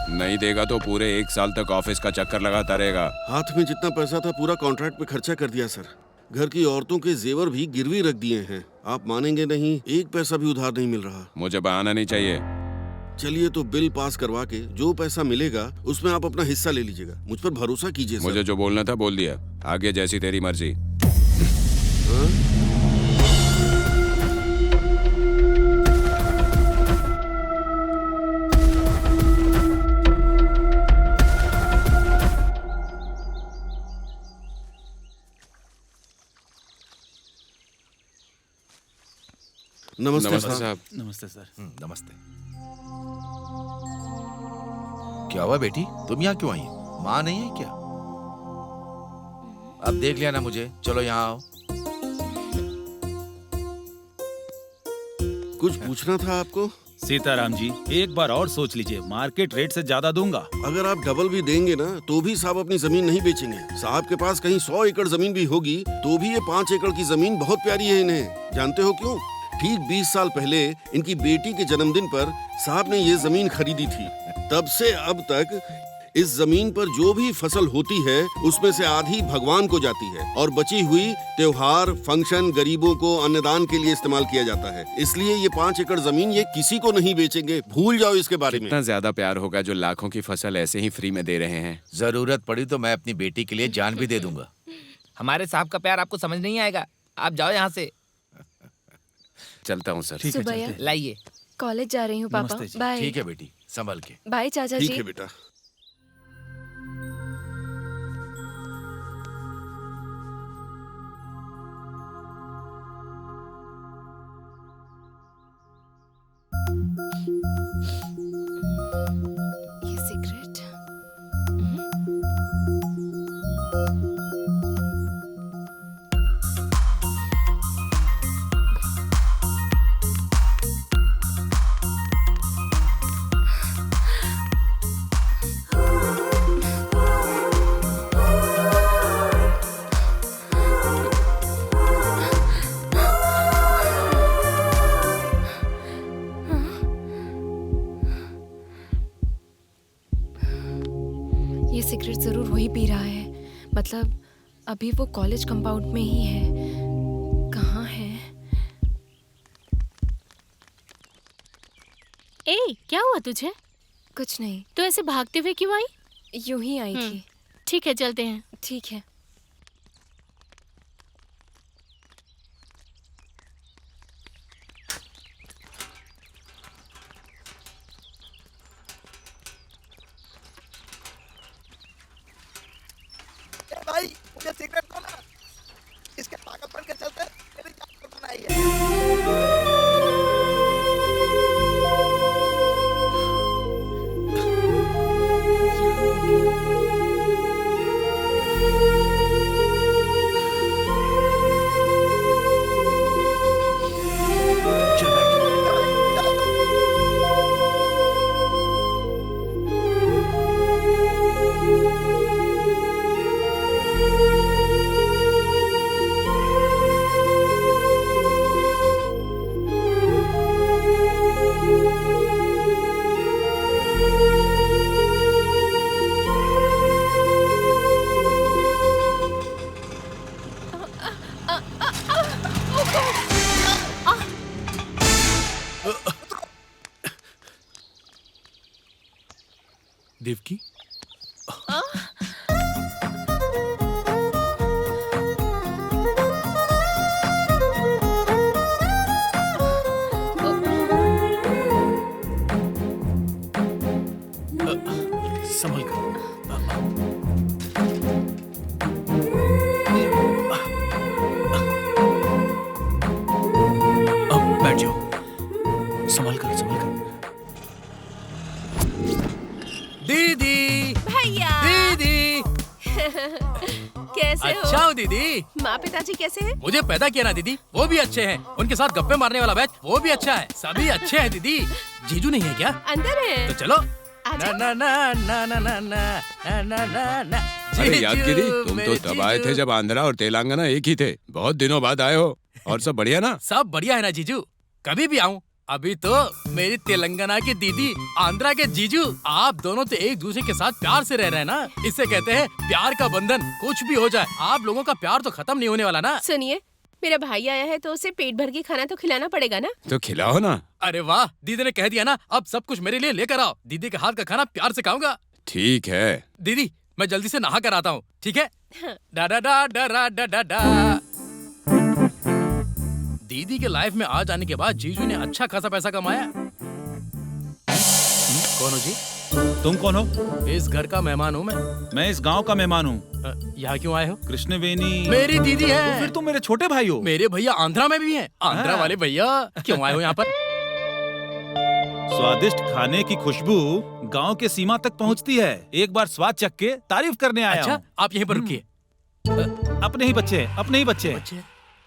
नहीं देगा तो पूरे 1 साल तक ऑफिस का चक्कर लगाता रहेगा। हाथ में जितना पैसा था पूरा कॉन्ट्रैक्ट पे खर्चा कर दिया सर। घर की औरतों के जेवर भी गिरवी रख दिए हैं। आप मानेंगे नहीं, 1 पैसा भी उधार नहीं मिल रहा। मुझे बहाना नहीं चाहिए। चलिए तो बिल पास करवा के जो पैसा मिलेगा उसमें आप अपना हिस्सा ले लीजिएगा। मुझ पर भरोसा कीजिए सर। मुझे जो बोलना था बोल दिया, आगे जैसी तेरी मर्जी। नमस्ते नमस्ते साहब। साहब। नमस्ते सर। नमस्ते। क्या हुआ बेटी, तुम यहाँ क्यों आई? माँ नहीं है क्या? अब देख लिया ना मुझे, चलो यहाँ आओ। कुछ पूछना था आपको। सीताराम जी, एक बार और सोच लीजिए, मार्केट रेट से ज्यादा दूंगा। अगर आप डबल भी देंगे ना तो भी साहब अपनी जमीन नहीं बेचेंगे। साहब के पास कहीं 100 एकड़ जमीन भी होगी तो भी ये 5 एकड़ की जमीन बहुत प्यारी है इन्हें। जानते हो क्यों? ठीक 20 साल पहले इनकी बेटी के जन्मदिन पर साहब ने ये जमीन खरीदी थी। तब से अब तक इस जमीन पर जो भी फसल होती है उसमें से आधी भगवान को जाती है और बची हुई त्योहार, फंक्शन, गरीबों को अन्नदान के लिए इस्तेमाल किया जाता है। इसलिए ये 5 एकड़ जमीन ये किसी को नहीं बेचेंगे, भूल जाओ इसके बारे में। इतना ज्यादा प्यार होगा जो लाखों की फसल ऐसे ही फ्री में दे रहे हैं। जरूरत पड़ी तो मैं अपनी बेटी के लिए जान भी दे दूंगा। हमारे साहब का प्यार आपको समझ नहीं आएगा, आप जाओ यहाँ से। चलता हूँ सर। सुबैया, लाइए। कॉलेज जा रही हूँ पापा। नमस्ते जी। बाय। ठीक है बेटी, संभल के। बाय चाचा ठीक जी। है बेटा। ये सिगरेट। ये सिगरेट जरूर वही पी रहा है। मतलब अभी वो कॉलेज कंपाउंड में ही है। कहाँ है? ए, क्या हुआ तुझे? कुछ नहीं, तू ऐसे भागते हुए क्यों आई? यूं ही आई थी। ठीक है, चलते हैं। ठीक है। ए भाई, मुझे सिगरेट दो ना। इसके ताकत बढ़ के चलते मेरी जान को बनाई है। देवकी, संभल कर। अब बैठ जाओ, संभल कर, संभल कर। दीदी, भैया दीदी, कैसे अच्छा हो? हो दीदी। माँ पिताजी कैसे हैं? मुझे पैदा किया ना दीदी, वो भी अच्छे हैं। उनके साथ गप्पे मारने वाला बैच, वो भी अच्छा है। सभी अच्छे हैं दीदी। जीजू नहीं है क्या? अंदर है। तो चलो। आजा। ना ना ना ना ना ना ना ना ना ना। अरे याद जीजू, गिरी, तुम तो मेरे तब आए थे जीजू। जब आंध्रा और तेलंगाना एक ही थे। बहुत दिनों बाद आए हो। और सब बढ़िया ना? सब बढ़िया है ना जीजू, कभी भी आऊं। अभी तो मेरी तेलंगाना की दीदी, आंध्रा के जीजू, आप दोनों तो एक दूसरे के साथ प्यार से रह रहे हैं ना। इसे कहते हैं प्यार का बंधन। कुछ भी हो जाए, आप लोगों का प्यार तो खत्म नहीं होने वाला ना। सुनिए, मेरा भाई आया है तो उसे पेट भर के खाना तो खिलाना पड़ेगा ना। तो खिलाओ ना। अरे वाह, दीदी ने कह दिया ना, अब सब कुछ मेरे लिए लेकर आओ। दीदी के हाथ का खाना प्यार से खाऊंगा। ठीक है। दीदी, मैं जल्दी से नहा कर आता हूँ, ठीक है? डा डा डा डा डा डा डा। दीदी के लाइफ में आ जाने के बाद जीजू ने अच्छा खासा पैसा कमाया। कौन हो जी? तुम कौन हो? इस घर का मेहमान हूँ मैं इस गांव का मेहमान हूँ। यहाँ क्यों आए हो? कृष्णवेणी मेरी दीदी है। तो फिर तुम मेरे छोटे भाई हो। मेरे भैया आंध्रा में भी हैं। आंध्रा वाले भैया क्यों आए हो यहाँ पर? स्वादिष्ट खाने की खुशबू गांव के सीमा तक पहुंचती है। एक बार स्वाद चख के तारीफ करने आया अच्छा, हूं। आप यहीं पर रुकिए। अपने ही बच्चे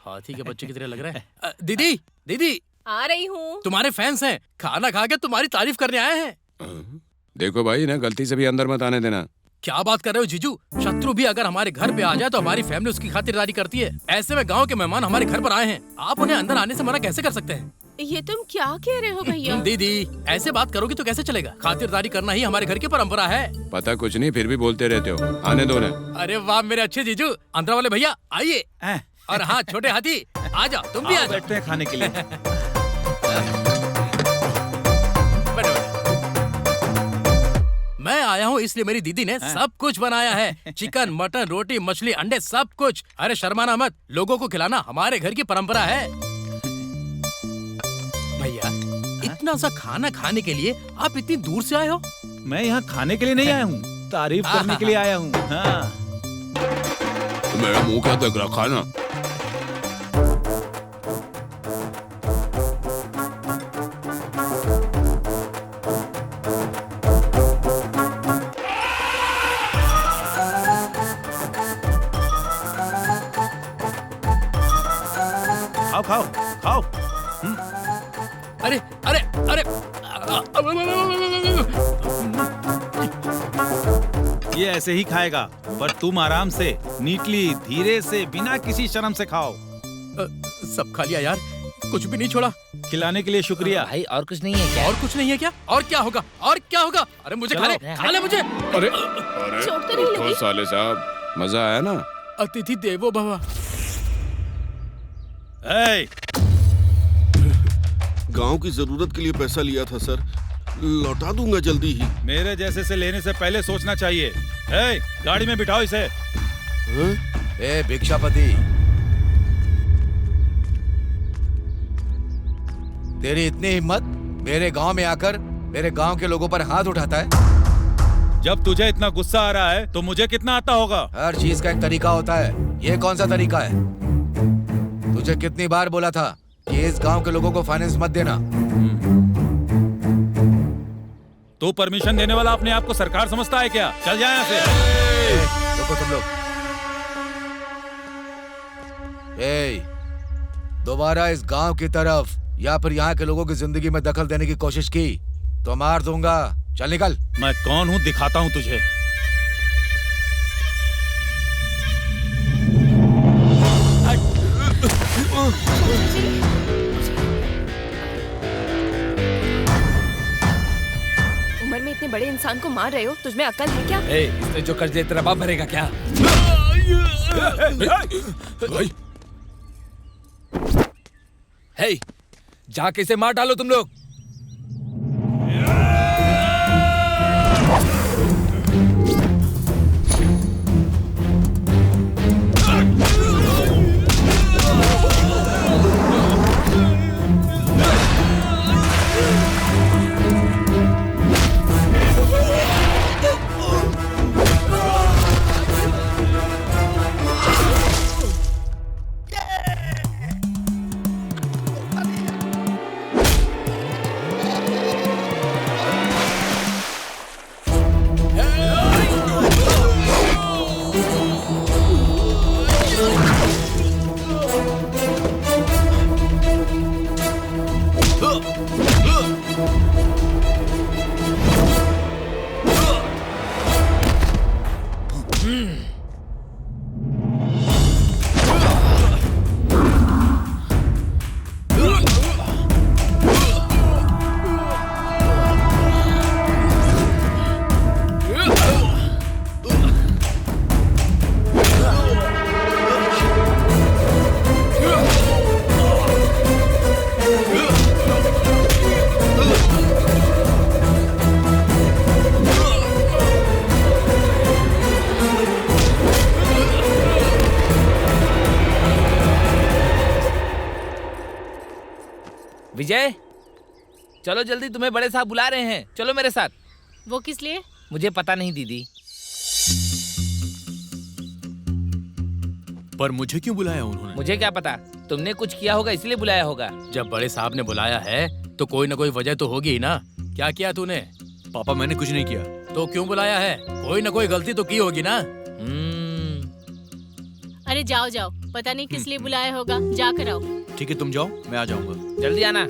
हाथी के बच्चे की तरह लग रहा है। दीदी दीदी आ रही हूँ। तुम्हारे फैंस हैं, खाना खा के तुम्हारी तारीफ करने आए हैं। देखो भाई ना, गलती से भी अंदर मत आने देना। क्या बात कर रहे हो जीजू? शत्रु भी अगर हमारे घर पे आ जाए तो हमारी फैमिली उसकी खातिरदारी करती है। ऐसे में गांव के मेहमान हमारे घर पर आए हैं, आप उन्हें अंदर आने से मना कैसे कर सकते हैं? ये तुम क्या कह रहे हो भैया? दीदी ऐसे बात करोगी तो कैसे चलेगा? खातिरदारी करना ही हमारे घर की परंपरा है। पता कुछ नहीं, फिर भी बोलते रहते हो। आने दो ना। अरे वाह मेरे अच्छे जीजू। आंध्रा वाले भैया आइए। और हाँ छोटे हाथी आ जाओ, तुम भी आ जाओ। बैठते हैं खाने के लिए। मैं आया हूँ इसलिए मेरी दीदी ने सब कुछ बनाया है। चिकन, मटन, रोटी, मछली, अंडे, सब कुछ। अरे शर्माना मत, लोगों को खिलाना हमारे घर की परंपरा है। भैया इतना सा खाना खाने के लिए आप इतनी दूर से आए हो? मैं यहाँ खाने के लिए नहीं आया हूँ, तारीफ करने के लिए आया हूँ। हाँ। मेरा मुंह क्या देख रहा? खाना खाओ खाओ खाओ। अरे अरे अरे ये ऐसे ही खाएगा, पर तुम आराम से, नीटली, धीरे से, बिना किसी शर्म से खाओ। सब खा लिया यार, कुछ भी नहीं छोड़ा। खिलाने के लिए शुक्रिया। भाई और कुछ नहीं है क्या? और कुछ नहीं है क्या? और क्या होगा? और क्या होगा? अरे मुझे खा ले मुझे। अरे चोट तो नहीं लगी? साले साहब, मजा आया ना? अतिथि देवो भव। गांव की जरूरत के लिए पैसा लिया था सर, लौटा दूंगा जल्दी ही। मेरे जैसे से लेने से पहले सोचना चाहिए। गाड़ी में बिठाओ इसे। ए भिक्षापति, तेरी इतनी हिम्मत, मेरे गांव में आकर मेरे गांव के लोगों पर हाथ उठाता है? जब तुझे इतना गुस्सा आ रहा है तो मुझे कितना आता होगा? हर चीज का एक तरीका होता है, ये कौन सा तरीका है? तुझे कितनी बार बोला था कि इस गांव के लोगों को फाइनेंस मत देना? तो परमिशन देने वाला अपने आप को सरकार समझता है क्या? चल जाए यहाँ से। रुको तुम लोग। दोबारा इस गांव की तरफ या फिर यहाँ के लोगों की जिंदगी में दखल देने की कोशिश की तो मार दूंगा। चल निकल। मैं कौन हूँ दिखाता हूँ तुझे। उम्र में इतने बड़े इंसान को मार रहे हो, तुझमें अक्ल है क्या? इसने जो कर्ज तेरा बाप भरेगा क्या? जाके इसे मार डालो तुम लोग। विजय, चलो जल्दी, तुम्हें बड़े साहब बुला रहे हैं, चलो मेरे साथ। वो किस लिए? मुझे पता नहीं दीदी। पर मुझे क्यों बुलाया उन्होंने? मुझे क्या पता, तुमने कुछ किया होगा इसलिए बुलाया होगा। जब बड़े साहब ने बुलाया है तो कोई ना कोई वजह तो होगी ही ना। क्या किया तूने? पापा मैंने कुछ नहीं किया। तो क्यों बुलाया है? कोई ना कोई गलती तो की होगी ना। अरे जाओ जाओ, पता नहीं किस लिए बुलाया होगा, जाकर आओ। ठीक है तुम जाओ, मैं आ जाऊंगा। जल्दी आना।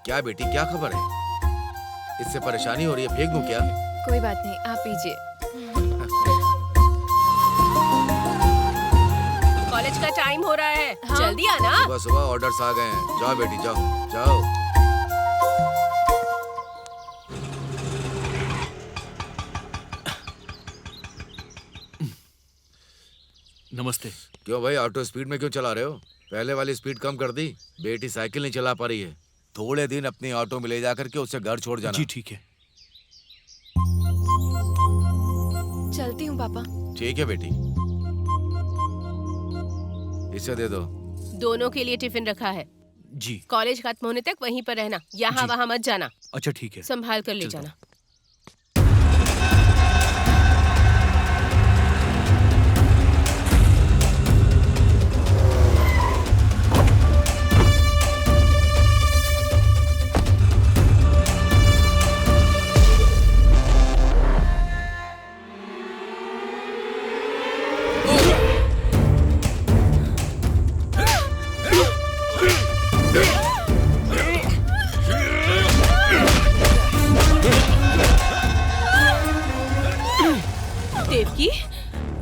क्या बेटी, क्या खबर है? इससे परेशानी हो रही है, फेंक दूं क्या? कोई बात नहीं, आप पीजिए। कॉलेज का टाइम हो रहा है, हाँ? जल्दी आना। सुबह सुबह ऑर्डर्स आ गए हैं। जाओ बेटी, जाओ जाओ। नमस्ते। क्यों भाई, ऑटो स्पीड में क्यों चला रहे हो? पहले वाली स्पीड कम कर दी। बेटी साइकिल नहीं चला पा रही है। थोड़े दिन अपनी ऑटो में ले जाकर के उससे घर छोड़ जाना। जी ठीक है। चलती हूँ पापा। ठीक है बेटी, इसे दे दो। दोनों के लिए टिफिन रखा है। जी। कॉलेज खत्म होने तक वहीं पर रहना, यहाँ जी। वहाँ मत जाना। अच्छा ठीक है। संभाल कर ले चलता जाना। देवकी,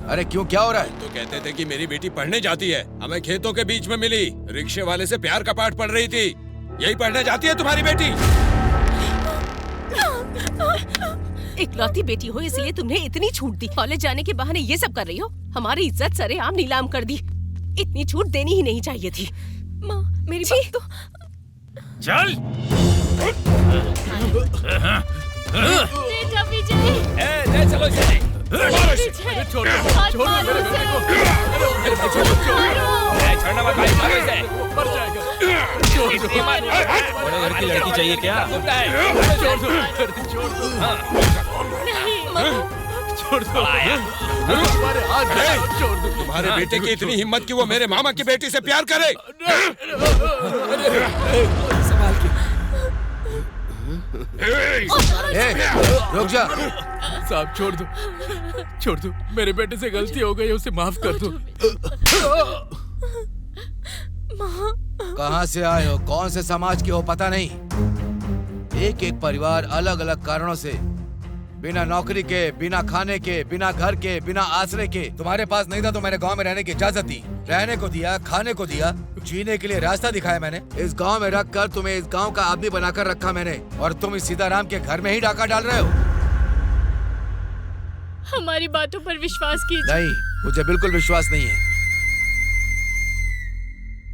अरे क्यों, क्या हो रहा है? तो कहते थे कि मेरी बेटी पढ़ने जाती है, हमें खेतों के बीच में मिली, रिक्शे वाले से प्यार का पाठ पढ़ रही थी। यही पढ़ने जाती है तुम्हारी बेटी? इकलौती बेटी हो इसलिए तुमने इतनी छूट दी। कॉलेज जाने के बहाने ये सब कर रही हो। हमारी इज्जत सरेआम नीलाम कर दी। इतनी छूट देनी ही नहीं चाहिए थी। माँ, मेरी बात तो। चल। बेटा विजय, ले चलो जल्दी। विजय, छोड़ हाथ छोड़ मारो मेरे उसे। बेटे को। छोड़ना मत भाई, मारो इसे। मर जाएगा। छोड़ दो। बड़े घर की लड़की चाहिए क्या? छोड़ दो। छोड़ दो। छोड़ दो। हमारे हाथ छोड़ दो। तुम्हारे बेटे की इतनी हिम्मत कि वो मेरे मामा की बेटी से प्यार करे? संभाल के। रुक जा। साहब छोड़ दो, छोड़ दो। मेरे बेटे से गलती हो गई, उसे माफ कर दो। कहाँ से आए हो, कौन से समाज के हो पता नहीं। एक एक परिवार अलग अलग कारणों से बिना नौकरी के, बिना खाने के, बिना घर के, बिना आश्रय के। तुम्हारे पास नहीं था तो मैंने गांव में रहने की इजाजत दी, रहने को दिया, खाने को दिया, जीने के लिए रास्ता दिखाया मैंने। इस गांव में रख कर तुम्हें इस गांव का आदमी बनाकर रखा मैंने, और तुम इस सीताराम के घर में ही डाका डाल रहे हो। हमारी बातों पर विश्वास कीजिए। नहीं, मुझे बिल्कुल विश्वास नहीं है।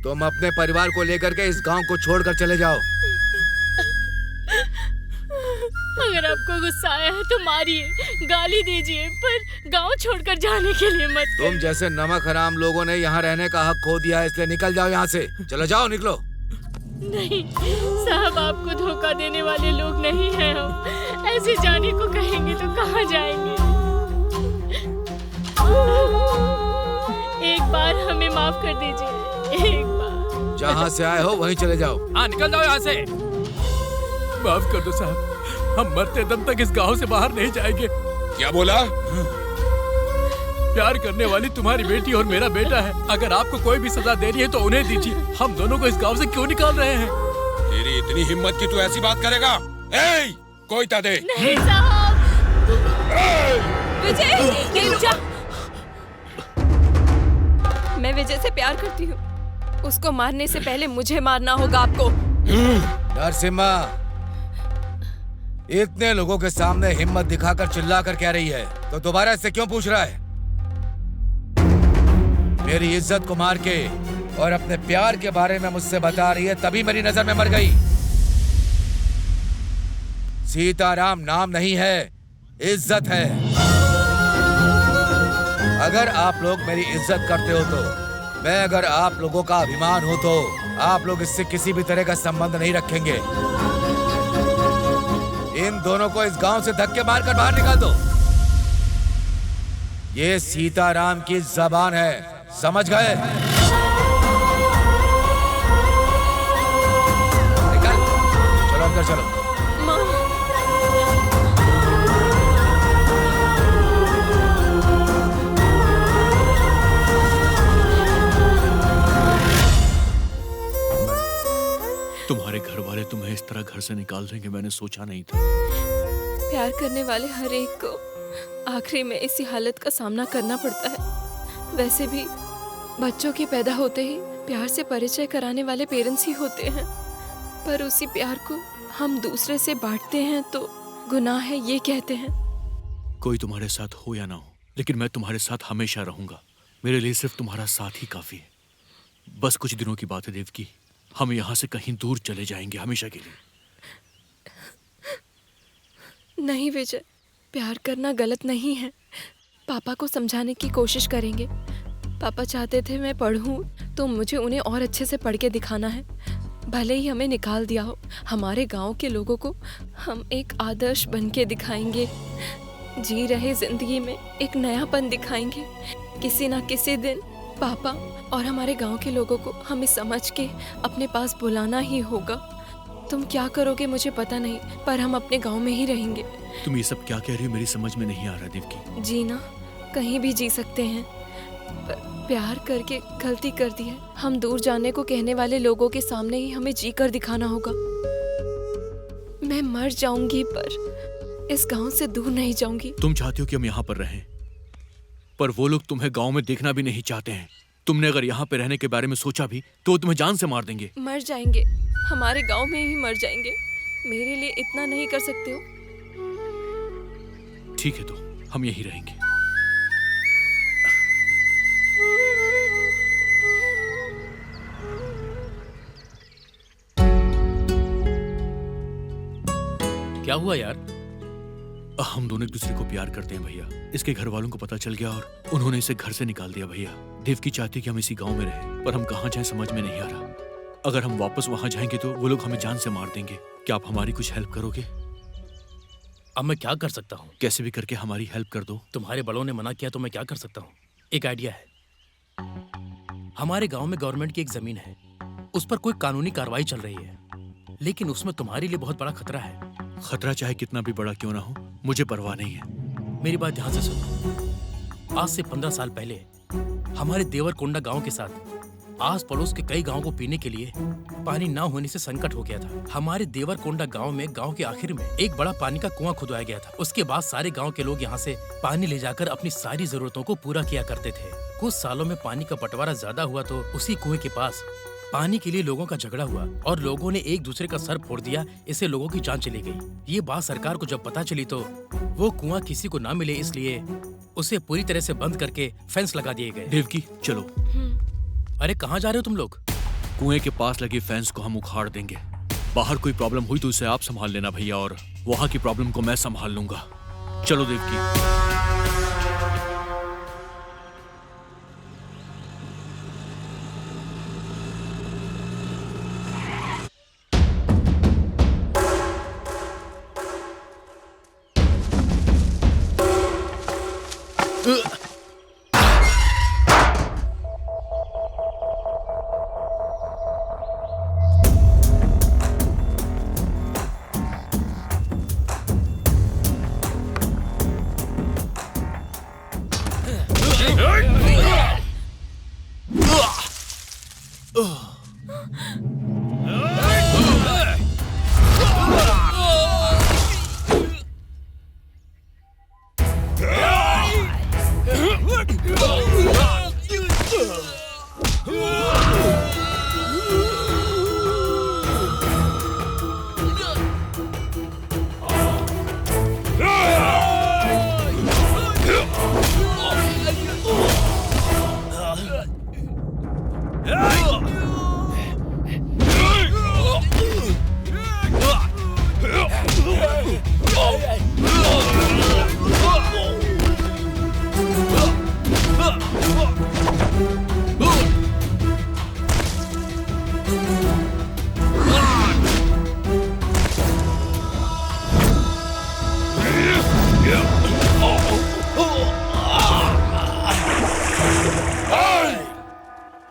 तुम अपने परिवार को लेकर के इस गांव को छोड़कर चले जाओ। अगर आपको गुस्सा आया है तो मारिए, गाली दीजिए, पर गांव छोड़कर जाने के लिए मत तुम जैसे नमक हराम लोगों ने यहाँ रहने का हक खो दिया है, इसलिए निकल जाओ यहाँ से। चलो जाओ, निकलो। नहीं साहब, आपको धोखा देने वाले लोग नहीं हैं हम। ऐसे जाने को कहेंगे तो कहाँ जाएंगे? एक बार हमें माफ कर दीजिए, एक बार। जहाँ से आए हो वहीं चले जाओ। हाँ निकल जाओ यहाँ से। माफ कर दो साहब, हम मरते दम तक इस गांव से बाहर नहीं जाएंगे। क्या बोला? प्यार करने वाली तुम्हारी बेटी और मेरा बेटा है। अगर आपको कोई भी सजा देनी है तो उन्हें दीजिए। हम दोनों को इस गांव से क्यों निकाल रहे हैं? तेरी इतनी हिम्मत कि तू ऐसी बात करेगा? ए, कोई ता दे। नहीं साहब। विजय, रुक जा। मैं विजय से प्यार करती हूँ। उसको मारने से पहले मुझे मारना होगा आपको। नरसिम्हा, इतने लोगों के सामने हिम्मत दिखाकर चिल्लाकर कह रही है तो दोबारा इससे क्यों पूछ रहा है? मेरी इज्जत को मार के और अपने प्यार के बारे में मुझसे बता रही है, तभी मेरी नजर में मर गई। सीताराम नाम नहीं है, इज्जत है। अगर आप लोग मेरी इज्जत करते हो तो, मैं अगर आप लोगों का अभिमान हो तो आप लोग इससे किसी भी तरह का संबंध नहीं रखेंगे। इन दोनों को इस गांव से धक्के मारकर बाहर निकाल दो। ये सीताराम की जबान है, समझ गए? निकल, चलो अंदर चलो। तुम्हारे घर वाले तुम्हें इस तरह घर से निकाल देंगे, मैंने सोचा नहीं था। प्यार करने वाले हर एक को आखिरी में इसी हालत का सामना करना पड़ता है। वैसे भी बच्चों के पैदा होते ही प्यार से परिचय कराने वाले पेरेंट्स ही होते हैं, पर उसी प्यार को हम दूसरे से बांटते हैं तो गुनाह है, ये कहते हैं। कोई तुम्हारे साथ हो या ना हो, लेकिन मैं तुम्हारे साथ हमेशा रहूंगा। मेरे लिए सिर्फ तुम्हारा साथ ही काफी है। बस कुछ दिनों की बात है देवकी, हम यहाँ से कहीं दूर चले जाएंगे हमेशा के लिए। नहीं विजय, प्यार करना गलत नहीं है। पापा को समझाने की कोशिश करेंगे। पापा चाहते थे मैं पढ़ूं तो मुझे उन्हें और अच्छे से पढ़ के दिखाना है। भले ही हमें निकाल दिया हो, हमारे गांव के लोगों को हम एक आदर्श बन के दिखाएंगे। जी रहे जिंदगी में एक नयापन दिखाएंगे। किसी ना किसी दिन पापा और हमारे गांव के लोगों को हमें समझ के अपने पास बुलाना ही होगा। तुम क्या करोगे मुझे पता नहीं, पर हम अपने गांव में ही रहेंगे। तुम ये सब क्या कह रही हो, मेरी समझ में नहीं आ रहा देवकी। जीना कहीं भी जी सकते हैं, पर प्यार करके गलती कर दी है। हम दूर जाने को कहने वाले लोगों के सामने ही हमें जी कर दिखाना होगा। मैं मर जाऊंगी पर इस गांव से दूर नहीं जाऊंगी। तुम चाहती हो कि हम यहाँ पर रहें, पर वो लोग तुम्हें गांव में देखना भी नहीं चाहते हैं। तुमने अगर यहाँ पे रहने के बारे में सोचा भी तो वो तुम्हें जान से मार देंगे। मर जाएंगे, हमारे गांव में ही मर जाएंगे। मेरे लिए इतना नहीं कर सकते हो? ठीक है, तो हम यहीं रहेंगे। क्या हुआ यार? हम दोनों एक दूसरे को प्यार करते हैं भैया। इसके घर वालों को पता चल गया और उन्होंने इसे घर से निकाल दिया भैया। देवकी चाहती कि हम इसी गांव में रहें, पर हम कहाँ जाएं समझ में नहीं आ रहा। अगर हम वापस वहां जाएंगे तो वो लोग हमें जान से मार देंगे। क्या आप हमारी कुछ हेल्प करोगे? अब मैं क्या कर सकता हूँ? कैसे भी करके हमारी हेल्प कर दो। तुम्हारे बड़ों ने मना किया तो मैं क्या कर सकता हूँ? एक आइडिया है। हमारे गांव में गवर्नमेंट की एक जमीन है, उस पर कोई कानूनी कार्रवाई चल रही है, लेकिन उसमें तुम्हारे लिए बहुत बड़ा खतरा है। खतरा चाहे कितना भी बड़ा क्यों ना हो, मुझे परवाह नहीं है। मेरी बात ध्यान से सुनो। आज से 15 साल पहले हमारे देवरकोंडा गांव के साथ आस पड़ोस के कई गांवों को पीने के लिए पानी ना होने से संकट हो गया था। हमारे देवरकोंडा गांव में गांव के आखिर में एक बड़ा पानी का कुआं खुदवाया गया था। उसके बाद सारे गांव के लोग यहां से पानी ले जाकर अपनी सारी जरूरतों को पूरा किया करते थे। कुछ सालों में पानी का बंटवारा ज्यादा हुआ तो उसी कुएं के पास पानी के लिए लोगों का झगड़ा हुआ और लोगों ने एक दूसरे का सर फोड़ दिया। इससे लोगों की जान चली गई। ये बात सरकार को जब पता चली तो वो कुआं किसी को ना मिले, इसलिए उसे पूरी तरह से बंद करके फेंस लगा दिए गए। देवकी चलो। अरे कहाँ जा रहे हो तुम लोग? कुएं के पास लगे फेंस को हम उखाड़ देंगे। बाहर कोई प्रॉब्लम हुई तो उसे आप संभाल लेना भैया, और वहाँ की प्रॉब्लम को मैं संभाल लूंगा। चलो देवकी।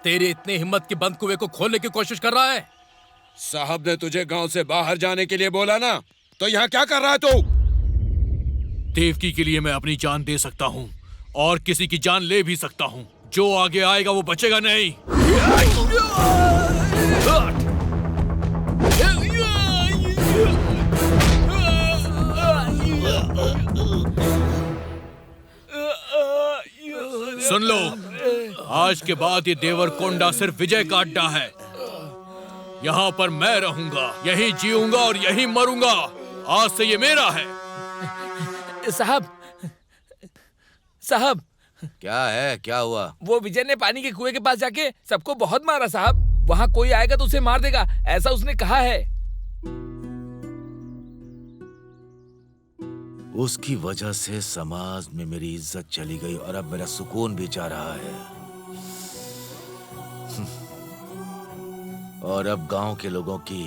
तेरे इतने हिम्मत की बंद कुएं को खोलने की कोशिश कर रहा है? साहब ने तुझे गांव से बाहर जाने के लिए बोला ना, तो यहाँ क्या कर रहा है तू? देवकी के लिए मैं अपनी जान दे सकता हूँ और किसी की जान ले भी सकता हूँ। जो आगे आएगा वो बचेगा नहीं। सुन लो, आज के बाद ये देवरकोंडा सिर्फ विजय का अड्डा है। यहाँ पर मैं रहूंगा, यहीं जीऊंगा और यहीं मरूंगा। आज से ये मेरा है। साहब, साहब, क्या है? क्या हुआ? वो विजय ने पानी के कुएं के पास जाके सबको बहुत मारा साहब। वहाँ कोई आएगा तो उसे मार देगा, ऐसा उसने कहा है। उसकी वजह से समाज में मेरी इज्जत चली गई और अब मेरा सुकून भी जा रहा है। और अब गांव के लोगों की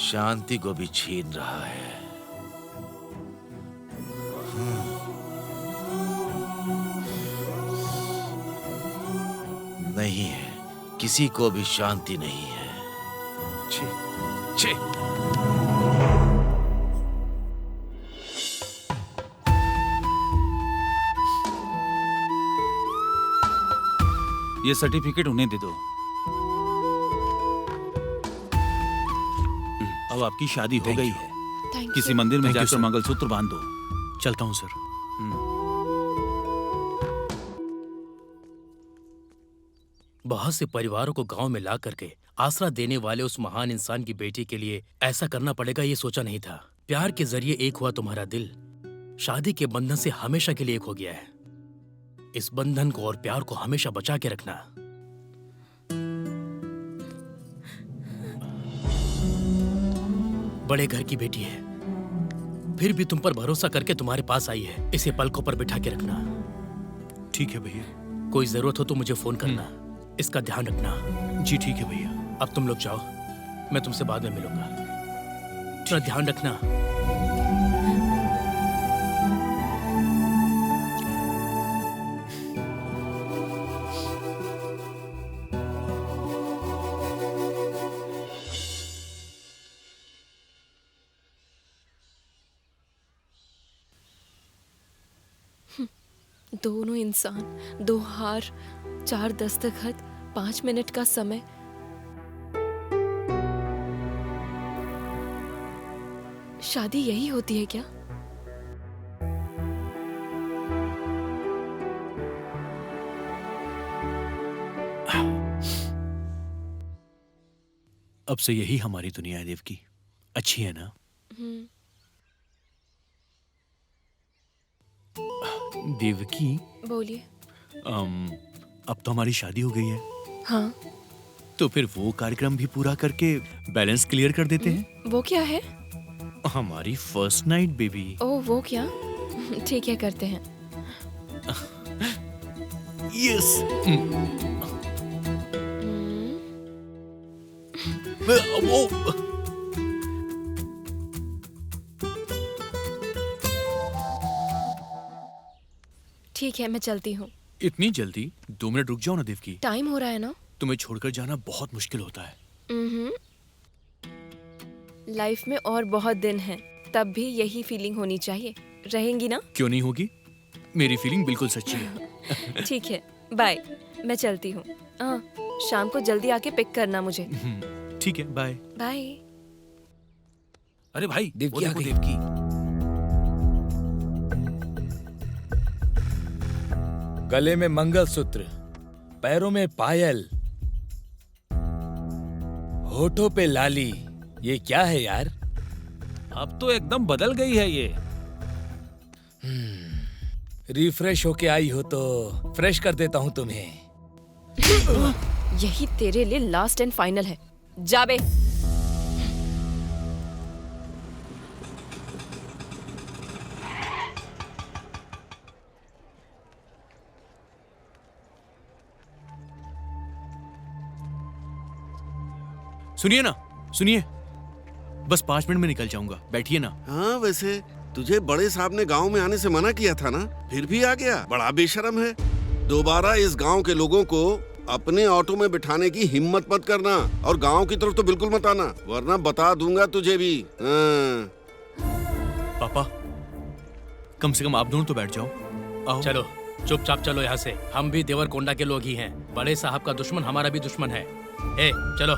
शांति को भी छीन रहा है। नहीं है, किसी को भी शांति नहीं है। छी, छी। ये सर्टिफिकेट उन्हें दे दो। अब आपकी शादी हो गई है। किसी मंदिर में जाकर मंगलसूत्र बांध दो। चलता हूँ सर। बहुत से परिवारों को गांव में ला करके आसरा देने वाले उस महान इंसान की बेटी के लिए ऐसा करना पड़ेगा, ये सोचा नहीं था। प्यार के जरिए एक हुआ तुम्हारा दिल, शादी के बंधन से हमेशा के लिए एक हो गया है। इस बंधन को और प्यार को हमेशा बचा के रखना। बड़े घर की बेटी है, फिर भी तुम पर भरोसा करके तुम्हारे पास आई है। इसे पलकों पर बिठा के रखना। ठीक है भैया। कोई जरूरत हो तो मुझे फोन करना। इसका ध्यान रखना। जी ठीक है भैया। अब तुम लोग जाओ, मैं तुमसे बाद में मिलूंगा। थोड़ा ध्यान रखना। दोनों इंसान, 2 हार, 4 दस्तखत, 5 मिनट का समय। शादी यही होती है क्या? अब से यही हमारी दुनिया है देवकी। अच्छी है ना? देवकी, बोलिए। अब तो हमारी शादी हो गई है। हाँ। तो फिर वो कार्यक्रम भी पूरा करके बैलेंस क्लियर कर देते हैं। वो क्या है? हमारी फर्स्ट नाइट बेबी। ओह, वो क्या? ठीक है, करते हैं। यस। ठीक है, मैं चलती हूँ। इतनी जल्दी? 2 मिनट रुक जाओ ना देवकी। टाइम हो रहा है ना। तुम्हें छोड़कर जाना बहुत मुश्किल होता है। लाइफ में और बहुत दिन हैं, तब भी यही फीलिंग होनी चाहिए। रहेंगी ना? क्यों नहीं होगी? मेरी फीलिंग बिल्कुल सच्ची है। ठीक है, बाय। मैं चलती हूँ। शाम को जल्दी आके पिक करना मुझे। ठीक है, बाय। बाय। अरे भाई, देवकी आ गई। देवकी। गले में मंगलसूत्र, पैरों में पायल, होठों पे लाली। ये क्या है यार? अब तो एकदम बदल गई है ये। रिफ्रेश होके आई हो तो फ्रेश कर देता हूँ तुम्हें। यही तेरे लिए लास्ट एंड फाइनल है। जा बे। सुनिए ना, सुनिए, बस 5 मिनट में निकल जाऊंगा, बैठिए ना। हाँ, वैसे तुझे बड़े साहब ने गांव में आने से मना किया था ना, फिर भी आ गया। बड़ा बेशरम है। दोबारा इस गांव के लोगों को अपने ऑटो में बिठाने की हिम्मत मत करना, और गांव की तरफ तो बिल्कुल मत आना, वरना बता दूंगा तुझे भी। हाँ। पापा, कम से कम आप दोनों तो बैठ जाओ। आओ। चलो चुपचाप चलो यहाँ से। हम भी देवरकोंडा के लोग ही हैं। बड़े साहब का दुश्मन हमारा भी दुश्मन है। ए, चलो।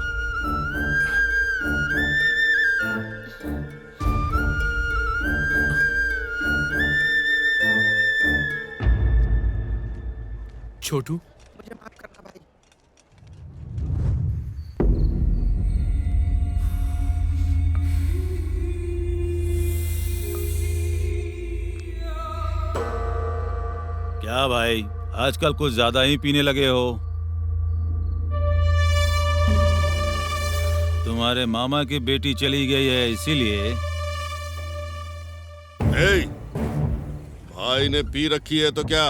छोटू, मुझे माफ करना भाई। क्या भाई, आजकल कुछ ज्यादा ही पीने लगे हो? तुम्हारे मामा की बेटी चली गई है इसीलिए? ए, भाई ने पी रखी है तो क्या?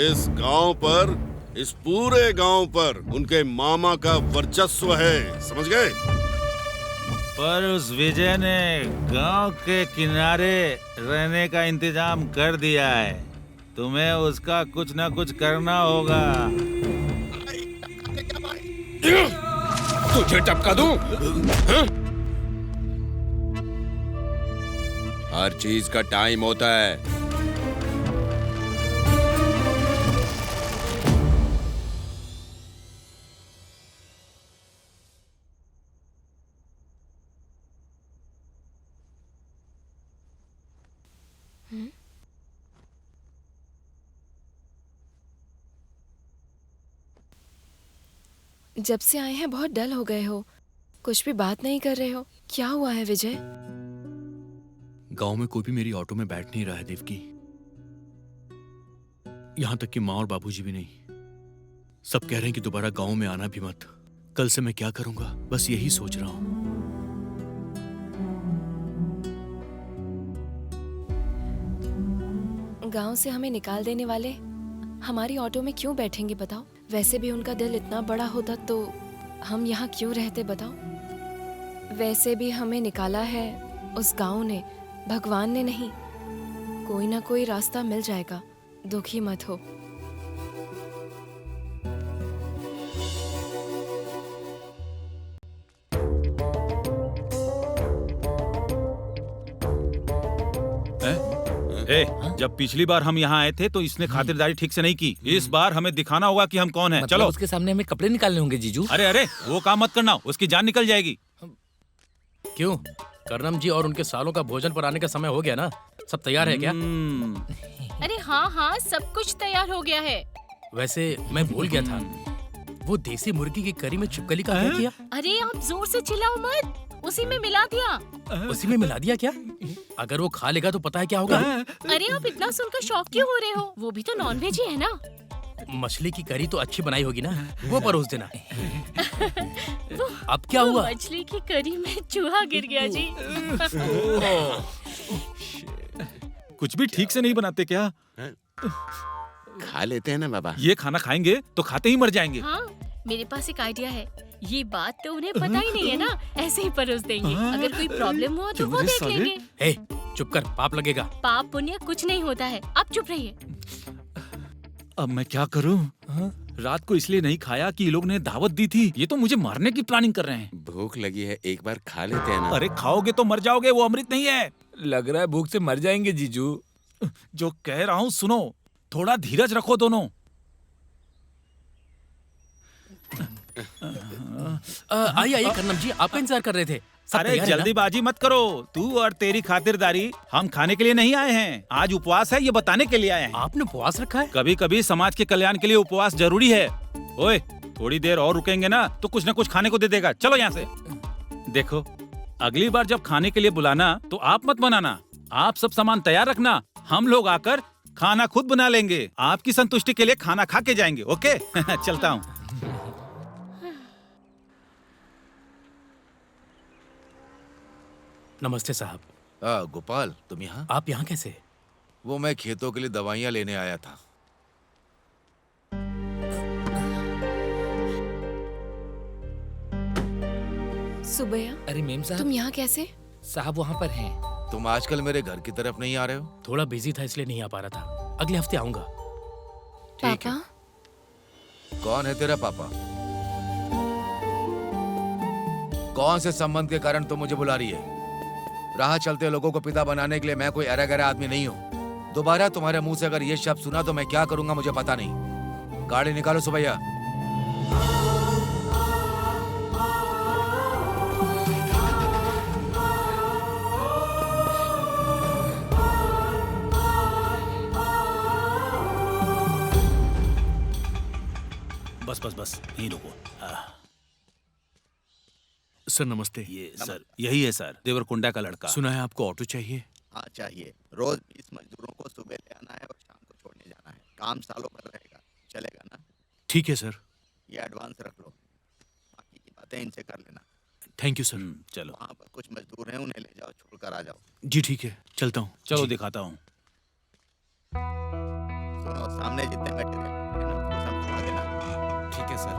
इस गांव पर, इस पूरे गांव पर उनके मामा का वर्चस्व है, समझ गए? पर उस विजय ने गांव के किनारे रहने का इंतजाम कर दिया है, तुम्हें उसका कुछ ना कुछ करना होगा। तुझे टपका दूं? हाँ? हर चीज का टाइम होता है। जब से आए हैं बहुत डल हो गए हो, कुछ भी बात नहीं कर रहे हो, क्या हुआ है विजय? गांव में कोई भी मेरी ऑटो में बैठ नहीं रहा है देवकी, यहां तक कि माँ और बाबूजी भी नहीं। सब कह रहे हैं कि दोबारा गांव में आना भी मत। कल से मैं क्या करूंगा, बस यही सोच रहा हूं। गांव से हमें निकाल देने वाले हमारी ऑटो में क्यों बैठेंगे बताओ? वैसे भी उनका दिल इतना बड़ा होता तो हम यहाँ क्यों रहते बताओ? वैसे भी हमें निकाला है उस गांव ने, भगवान ने नहीं। कोई ना कोई रास्ता मिल जाएगा, दुखी मत हो। जब पिछली बार हम यहाँ आए थे तो इसने खातिरदारी ठीक से नहीं की। इस बार हमें दिखाना होगा कि हम कौन हैं। चलो। उसके सामने हमें कपड़े निकालने होंगे जीजू। अरे अरे, वो काम मत करना, उसकी जान निकल जाएगी। क्यों? कर्णम जी और उनके सालों का भोजन पर आने का समय हो गया ना? सब तैयार है क्या? अरे हाँ हाँ, सब कुछ तैयार हो गया है। वैसे मैं भूल गया था, वो देसी मुर्गी की करी में छिपकली का क्या किया? अरे आप जोर से चिल्लाओ मत, उसी में मिला दिया। उसी में मिला दिया क्या? अगर वो खा लेगा तो पता है क्या होगा? अरे आप इतना सुनकर शौक क्यों हो रहे हो? वो भी तो नॉनवेज ही है ना। मछली की करी तो अच्छी बनाई होगी ना, वो परोस देना। अब क्या हुआ? मछली की करी में चूहा गिर गया जी। कुछ भी ठीक से नहीं बनाते क्या? खा लेते हैं ना बाबा। ये खाना खाएंगे तो खाते ही मर जाएंगे। हाँ, मेरे पास एक आइडिया है। ये बात तो उन्हें पता ही नहीं है ना, ऐसे ही परोस देंगे। अगर कोई प्रॉब्लम हुआ तो वो देख लेंगे। हे, चुप कर, पाप लगेगा। पाप पुण्य कुछ नहीं होता है, आप चुप रहिए। अब मैं क्या करूं? रात को इसलिए नहीं खाया कि ये लोग ने दावत दी थी। ये तो मुझे मारने की प्लानिंग कर रहे हैं। भूख लगी है, एक बार खा लेते हैं ना। अरे खाओगे तो मर जाओगे, वो अमृत नहीं है। लग रहा है भूख से मर जाएंगे जीजू। जो कह रहा हूँ सुनो, थोड़ा धीरज रखो दोनों। आइए आइए कर्णम जी, आपका इंतजार कर रहे थे। अरे जल्दीबाजी मत करो, तू और तेरी खातिरदारी। हम खाने के लिए नहीं आए हैं, आज उपवास है ये बताने के लिए आए हैं। आपने उपवास रखा है? कभी कभी समाज के कल्याण के लिए उपवास जरूरी है। ओए, थोड़ी देर और रुकेंगे ना तो कुछ न कुछ खाने को दे देगा। चलो यहाँ से। देखो, अगली बार जब खाने के लिए बुलाना तो आप मत बनाना, आप सब सामान तैयार रखना। हम लोग आकर खाना खुद बना लेंगे, आपकी संतुष्टि के लिए खाना खा के जाएंगे। ओके? चलता हूँ। नमस्ते साहब। गोपाल, तुम यहाँ? आप यहाँ कैसे? वो मैं खेतों के लिए दवाइयाँ लेने आया था। सुबैया, अरे मेम साहब, तुम यहाँ कैसे? साहब वहाँ पर हैं। तुम आजकल मेरे घर की तरफ नहीं आ रहे हो? थोड़ा बिजी था इसलिए नहीं आ पा रहा था। अगले हफ्ते आऊंगा। ठीक है। कौन है तेरा पापा? कौन से संबंध के कारण तुम मुझे बुला रही है? राह चलते लोगों को पिता बनाने के लिए मैं कोई अरा गरा आदमी नहीं हूँ। दोबारा तुम्हारे मुंह से अगर ये शब्द सुना तो मैं क्या करूंगा मुझे पता नहीं। गाड़ी निकालो सुबैया। बस यहीं रुको। सर नमस्ते। ये सर यही है सर, देवरकुंडा का लड़का। सुना है आपको ऑटो चाहिए? हाँ चाहिए। रोज 20 मजदूरों को सुबह ले आना है और शाम को छोड़ने जाना है। काम सालों भर रहेगा, चलेगा ना? ठीक है सर। ये एडवांस रख लो, बाकी की बातें इनसे कर लेना। Thank you sir. चलो। वहाँ पर कुछ मजदूर हैं, उन्हें ले जाओ, छोड़कर आ जाओ। जी ठीक है, चलता हूँ। चलो दिखाता हूँ। सुनो, सामने जितने मटेरियल है ना उसको समझा देना। ठीक है सर।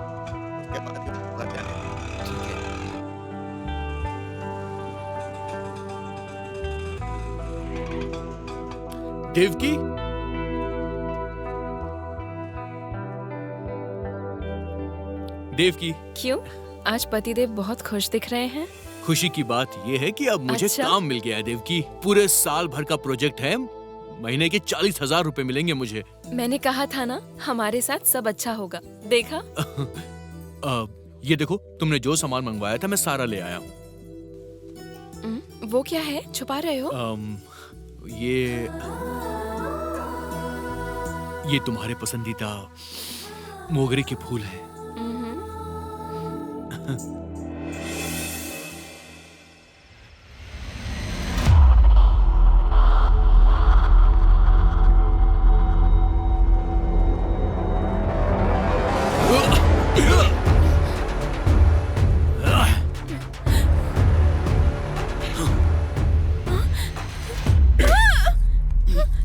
उसके बाद घर जाने देना। ठीक है। देवकी, देवकी। क्यों? आज पतिदेव बहुत खुश दिख रहे हैं। खुशी की बात यह है कि अब मुझे अच्छा? काम मिल गया है देवकी। पूरे साल भर का प्रोजेक्ट है, महीने के 40,000 रुपए मिलेंगे मुझे। मैंने कहा था ना, हमारे साथ सब अच्छा होगा। देखा? ये देखो, तुमने जो सामान मंगवाया था मैं सारा ले आया हूँ। वो क्या है? छुपा रहे हो? ये तुम्हारे पसंदीदा मोगरे के फूल हैं।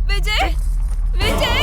विजय! विजय!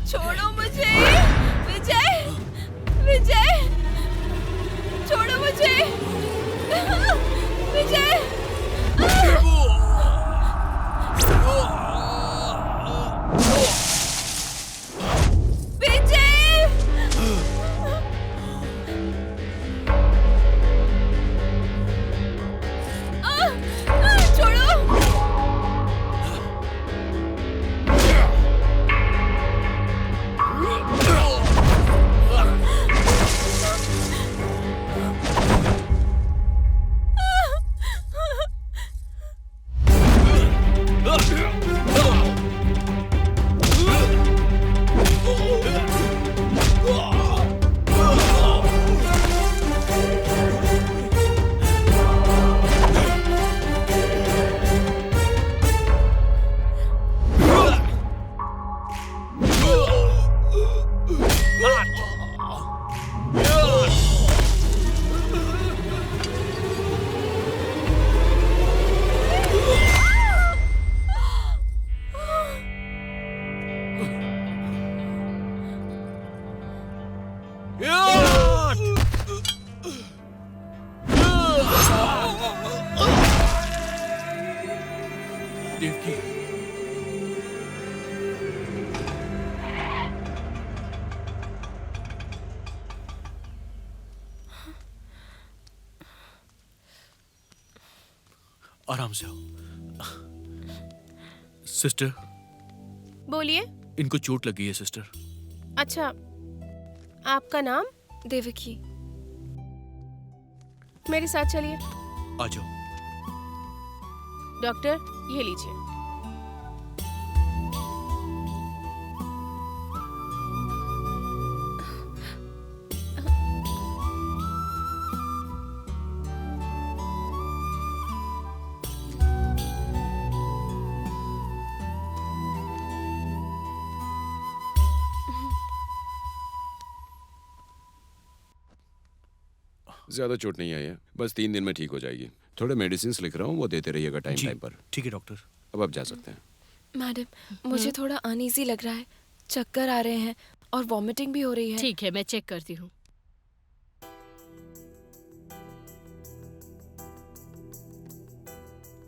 छोड़ो मुझे! विजय! विजय! छोड़ो मुझे! विजय! विजय! छोड़ो! देवकी, आराम से हो। सिस्टर, बोलिए। इनको चोट लगी है सिस्टर। अच्छा, आपका नाम? देवकी। मेरे साथ चलिए। आ जाओ। डॉक्टर, ये लीजिए। ज्यादा चोट नहीं आई है, बस 3 दिन में ठीक हो जाएगी। थोड़े मेडिसिन लिख रहा हूँ, वो देते रहिएगा टाइम जी, टाइम पर। ठीक है डॉक्टर। अब आप जा सकते हैं। मैडम, मुझे थोड़ा अनईजी लग रहा है, चक्कर आ रहे हैं और वॉमिटिंग भी हो रही है। ठीक है, मैं चेक करती हूँ।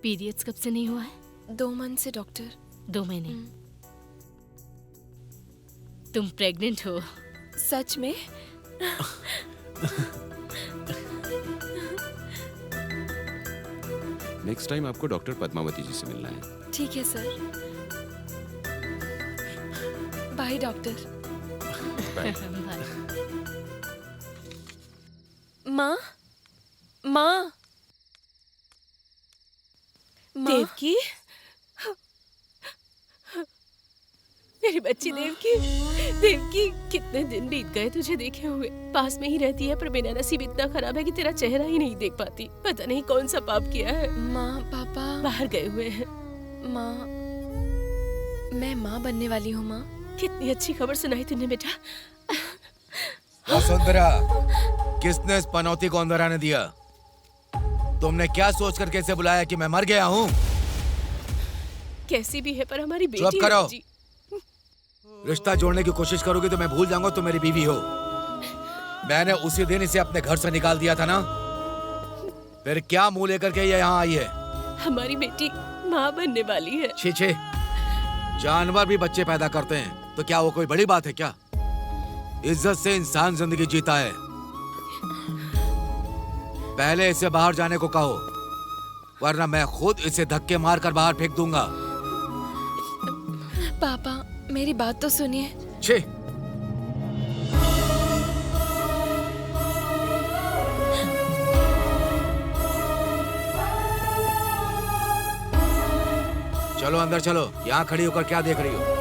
पीरियड्स कब से नहीं हुआ है? 2 मंथ से डॉक्टर। 2 महीने। तुम प्रेग्नेंट हो? सच में? नेक्स्ट टाइम आपको डॉक्टर पद्मावती जी से मिलना है। ठीक है सर। By doctor. बाय। माँ, माँ, देवकी, मेरी बच्ची देवकी। देवकी, कितने दिन बीत गए तुझे देखे हुए। पास में ही रहती है पर मेरा नसीब इतना खराब है कि तेरा चेहरा ही नहीं देख पाती। पता नहीं कौन सा पाप किया है। माँ, पापा बाहर गए हुए हैं। माँ, मैं माँ बनने वाली हूँ। माँ, कितनी अच्छी खबर सुनाई तूने बेटा। वसुंधरा, किसने इस पनौती को अंदर आने दिया? तुमने क्या सोच कर कैसे बुलाया कि मैं मर गया हूँ? कैसी भी है पर हमारी बेटी चुप करो। है जी। रिश्ता जोड़ने की कोशिश करोगी तो मैं भूल जाऊंगा तुम मेरी बीवी हो। मैंने उसी दिन इसे अपने घर से निकाल दिया था ना। फिर क्या मुंह लेकर के ये यहाँ आई है? हमारी बेटी माँ बनने वाली है। छी छी, जानवर भी बच्चे पैदा करते हैं तो क्या वो कोई बड़ी बात है क्या? इज्जत से इंसान जिंदगी जीता है। पहले इसे बाहर जाने को कहो, वरना मैं खुद इसे धक्के मार कर बाहर फेंक दूंगा। पापा मेरी बात तो सुनिए। छी, चलो अंदर चलो। यहाँ खड़ी होकर क्या देख रही हो?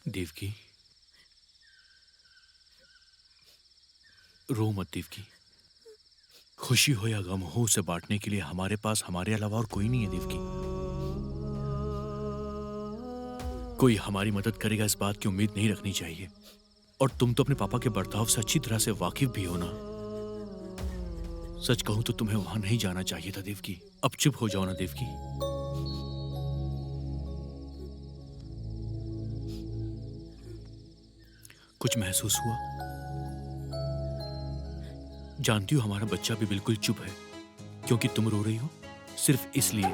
देवकी, रो मत देवकी। खुशी हो या गम हो, उसे बांटने के लिए हमारे पास हमारे अलावा और कोई नहीं है देवकी। कोई हमारी मदद करेगा इस बात की उम्मीद नहीं रखनी चाहिए। और तुम तो अपने पापा के बर्ताव से अच्छी तरह से वाकिफ भी हो ना। सच कहूं तो तुम्हें वहां नहीं जाना चाहिए था देवकी। अब चुप हो जाओ ना देवकी। कुछ महसूस हुआ? जानती हो हमारा बच्चा भी बिल्कुल चुप है क्योंकि तुम रो रही हो, सिर्फ इसलिए।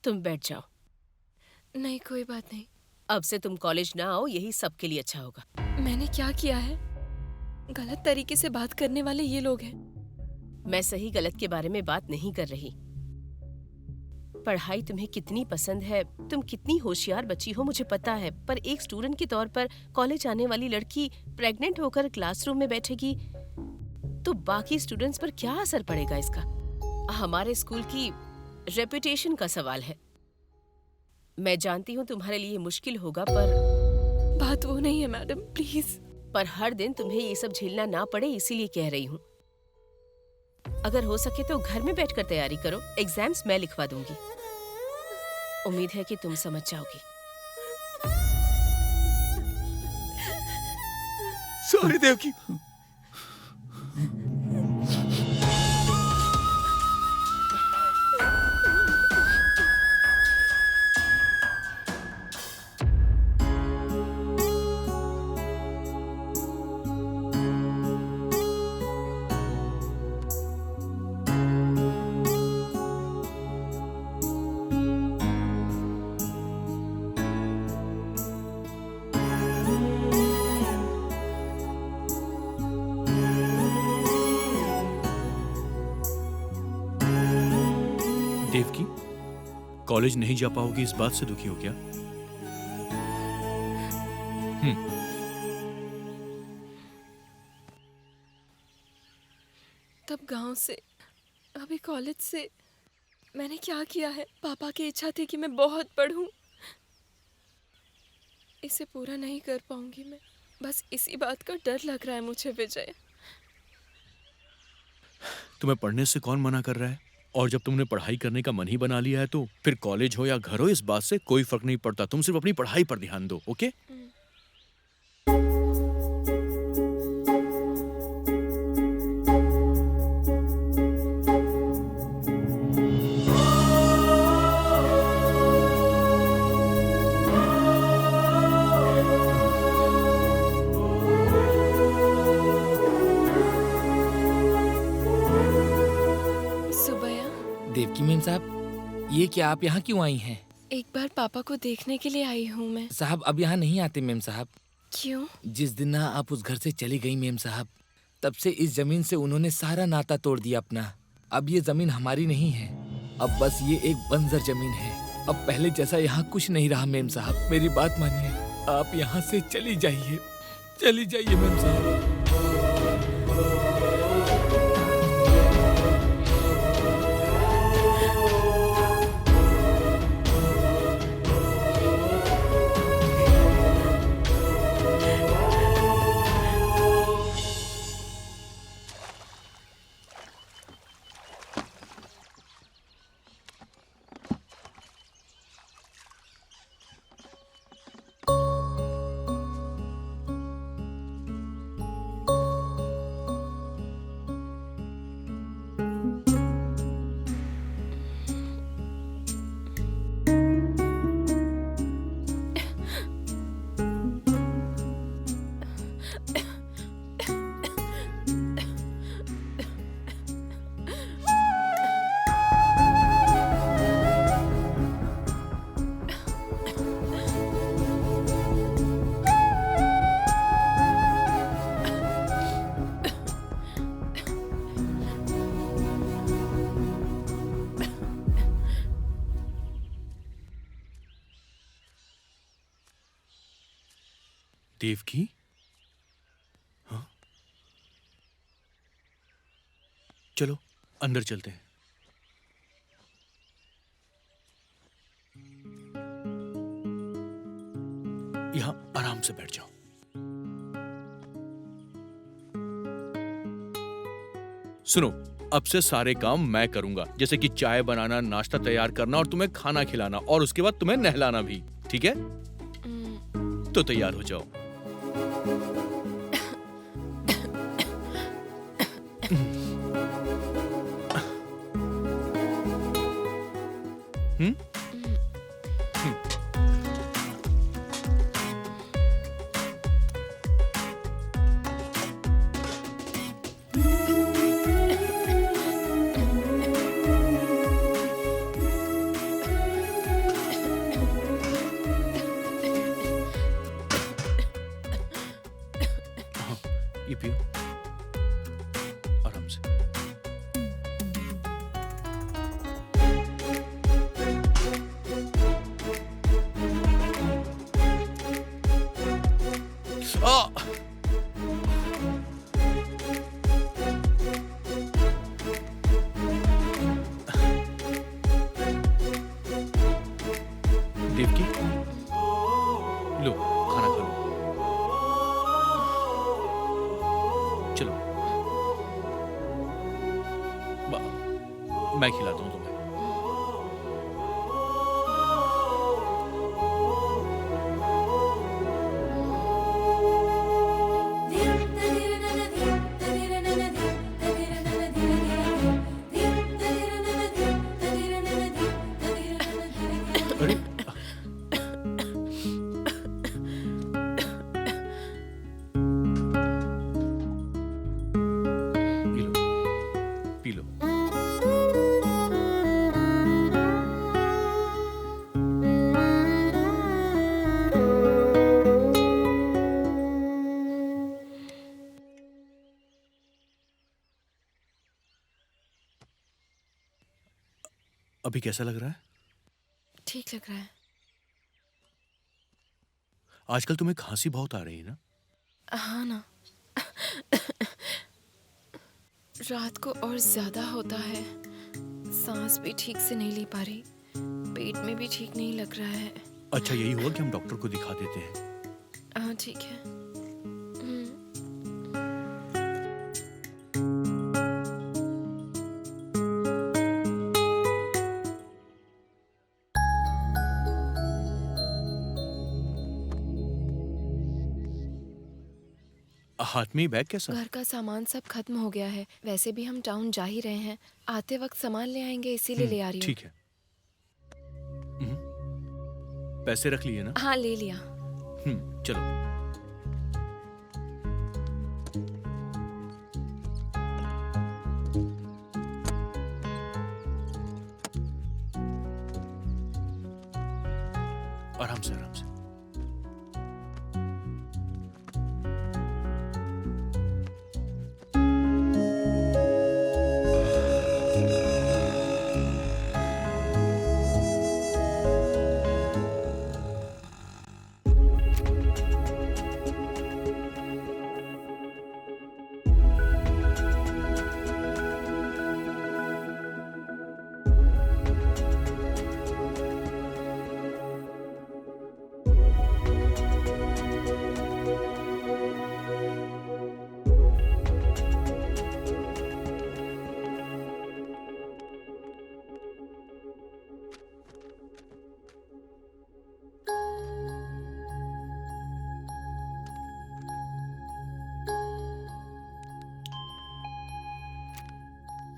तुम बैठ जाओ। नहीं, कोई बात नहीं। अब से तुम कॉलेज ना आओ, यही सबके लिए अच्छा होगा। मैंने क्या किया है? गलत तरीके से बात करने वाले ये लोग हैं। मैं सही गलत के बारे में बात नहीं कर रही। पढ़ाई तुम्हें कितनी पसंद है, तुम कितनी होशियार बच्ची हो मुझे पता है, पर एक स्टूडेंट के तौर पर कॉलेज आने वाली लड़की प्रेग्नेंट होकर क्लासरूम में बैठेगी तो बाकी स्टूडेंट्स पर क्या असर पड़ेगा इसका? हमारे स्कूल की रेपुटेशन का सवाल है। मैं जानती हूँ तुम्हारे लिए मुश्किल होगा, पर बात वो नहीं है मैडम, प्लीज। पर हर दिन तुम्हें ये सब झेलना ना पड़े इसीलिए कह रही हूँ। अगर हो सके तो घर में बैठकर तैयारी करो, एग्जाम्स मैं लिखवा दूंगी। उम्मीद है कि तुम समझ जाओगी। सॉरी देवकी। देवकी, कॉलेज नहीं जा पाओगी इस बात से दुखी हो क्या? तब गांव से, अभी कॉलेज से मैंने क्या किया है? पापा की इच्छा थी कि मैं बहुत पढ़ूं। इसे पूरा नहीं कर पाऊंगी मैं। बस इसी बात का डर लग रहा है मुझे विजय। तुम्हें पढ़ने से कौन मना कर रहा है? और जब तुमने पढ़ाई करने का मन ही बना लिया है तो फिर कॉलेज हो या घर हो, इस बात से कोई फर्क नहीं पड़ता। तुम सिर्फ अपनी पढ़ाई पर ध्यान दो, ओके? देवकी मैम साहब, ये क्या आप यहाँ क्यों आई हैं? एक बार पापा को देखने के लिए आई हूँ मैं। साहब अब यहाँ नहीं आते मैम साहब। क्यों? जिस दिन आप उस घर से चली गई मैम साहब, तब से इस जमीन से उन्होंने सारा नाता तोड़ दिया अपना। अब ये जमीन हमारी नहीं है, अब बस ये एक बंजर जमीन है। अब पहले जैसा यहाँ कुछ नहीं रहा मैम साहब। मेरी बात मानिए, आप यहाँ से चली जाइए, चली जाइए मैम साहब। देवकी? हाँ? चलो अंदर चलते हैं। यहाँ आराम से बैठ जाओ। सुनो, अब से सारे काम मैं करूंगा, जैसे कि चाय बनाना, नाश्ता तैयार करना और तुम्हें खाना खिलाना, और उसके बाद तुम्हें नहलाना भी, ठीक है? तो तैयार हो जाओ। ये पियो आराम से। मैं खिलाता हूँ तुम्हें। अरे पी लो, पी लो। अभी कैसा लग रहा है? ठीक लग रहा है। आजकल तुम्हें खांसी बहुत आ रही है ना? हाँ ना। रात को और ज्यादा होता है। सांस भी ठीक से नहीं ले पा रही, पेट में भी ठीक नहीं लग रहा है। अच्छा, यही हुआ कि हम डॉक्टर को दिखा देते हैं। हाँ ठीक है। हाथ में ही बैग कैसा? घर का सामान सब खत्म हो गया है। वैसे भी हम टाउन जा ही रहे हैं, आते वक्त सामान ले आएंगे, इसीलिए ले आ रही हूँ। ठीक है। पैसे रख लिए ना? हाँ ले लिया। चलो। आराम से, आराम से।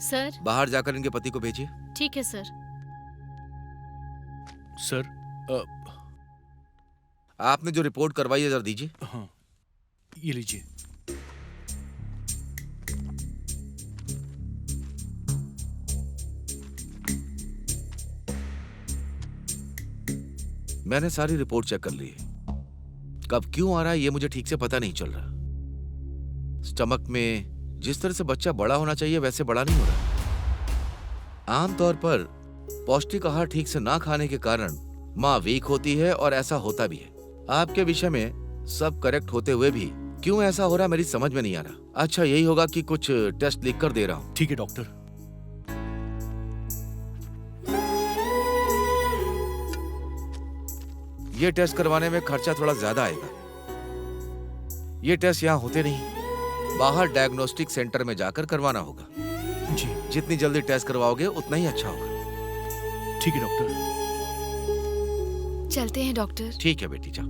सर। बाहर जाकर इनके पति को भेजिए। ठीक है सर। सर, आपने जो रिपोर्ट करवाई है जरा दीजिए। हाँ, ये लीजिए। मैंने सारी रिपोर्ट चेक कर ली है। कब क्यों आ रहा है ये मुझे ठीक से पता नहीं चल रहा। स्टमक में जिस तरह से बच्चा बड़ा होना चाहिए वैसे बड़ा नहीं हो रहा। आमतौर पर पौष्टिक आहार ठीक से ना खाने के कारण माँ वीक होती है और ऐसा होता भी है। आपके विषय में सब करेक्ट होते हुए भी क्यों ऐसा हो रहा मेरी समझ में नहीं आ रहा। अच्छा, यही होगा कि कुछ टेस्ट लिख कर दे रहा हूँ। ठीक है डॉक्टर। ये टेस्ट करवाने में खर्चा थोड़ा ज्यादा आएगा। ये टेस्ट यहाँ होते नहीं, बाहर डायग्नोस्टिक सेंटर में जाकर करवाना होगा। जी। जितनी जल्दी टेस्ट करवाओगे उतना ही अच्छा होगा। ठीक है डॉक्टर। चलते हैं डॉक्टर। ठीक है बेटी, जाओ।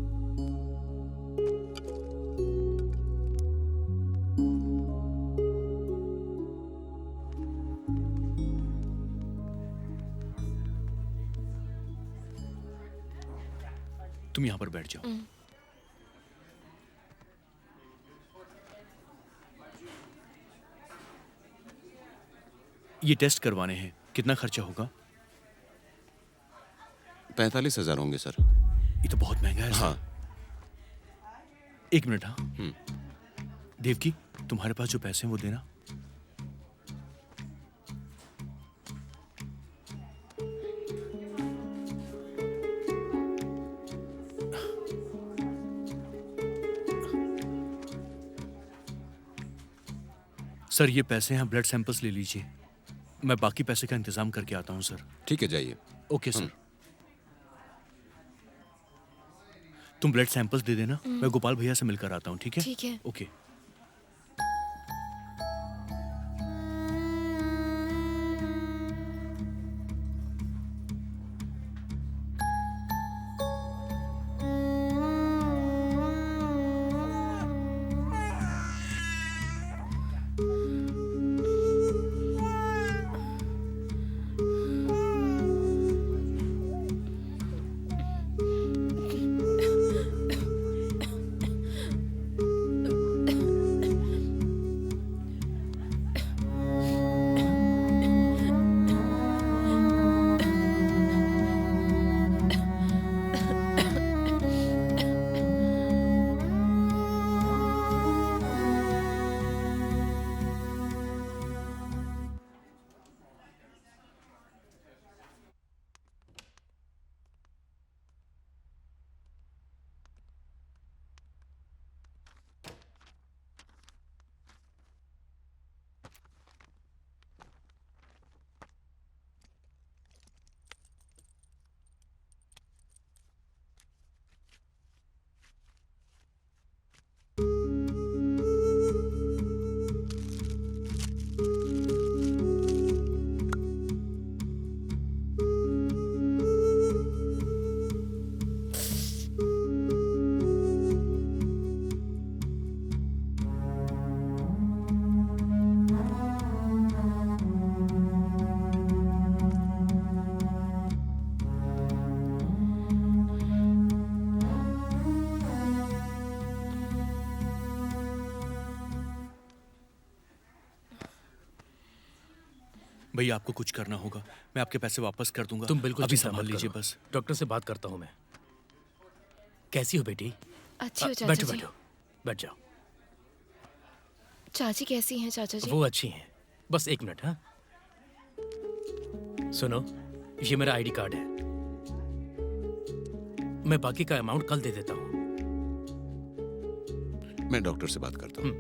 तुम यहाँ पर बैठ जाओ। ये टेस्ट करवाने हैं, कितना खर्चा होगा? 45,000 होंगे सर। ये तो बहुत महंगा है। हाँ। एक मिनट। हाँ देवकी, तुम्हारे पास जो पैसे हैं वो देना। सर ये पैसे हैं, ब्लड सैंपल्स ले लीजिए। मैं बाकी पैसे का इंतजाम करके आता हूँ सर। ठीक है, जाइए। Okay sir. तुम ब्लड सैंपल्स दे देना, मैं गोपाल भैया से मिलकर आता हूँ। ठीक है? ठीक है। ओके। भैया आपको कुछ करना होगा, मैं आपके पैसे वापस कर दूंगा। तुम बिल्कुल अभी चिंता संभाल मत लीजिए करो। बस। डॉक्टर से बात करता हूँ मैं। कैसी हो बेटी? अच्छी हो चाचा बैठो जी। बैठो, बैठ जाओ। चाची कैसी हैं चाचा जी? वो अच्छी हैं। बस 1 मिनट। हाँ सुनो, ये मेरा आईडी कार्ड है, मैं बाकी का अमाउंट कल दे देता हूँ। मैं डॉक्टर से बात करता हूँ।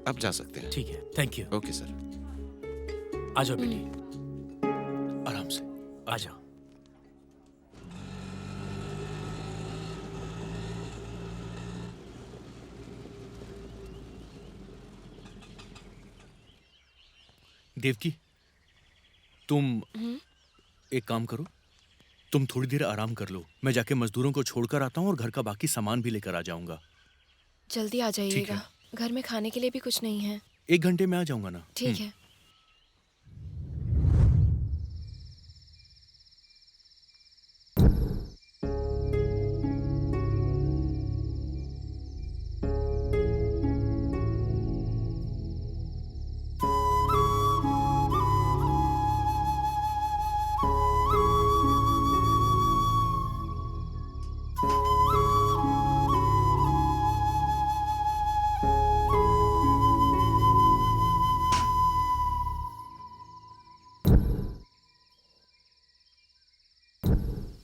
आप जा सकते हैं। ठीक है, थैंक यू। Okay sir. आ जाओ बेटी, आराम से आ जाओ। देवकी, तुम एक काम करो, तुम थोड़ी देर आराम कर लो। मैं जाके मजदूरों को छोड़कर आता हूँ और घर का बाकी सामान भी लेकर आ जाऊंगा। जल्दी आ जाइएगा, घर में खाने के लिए भी कुछ नहीं है। 1 घंटे में आ जाऊंगा ना। ठीक है।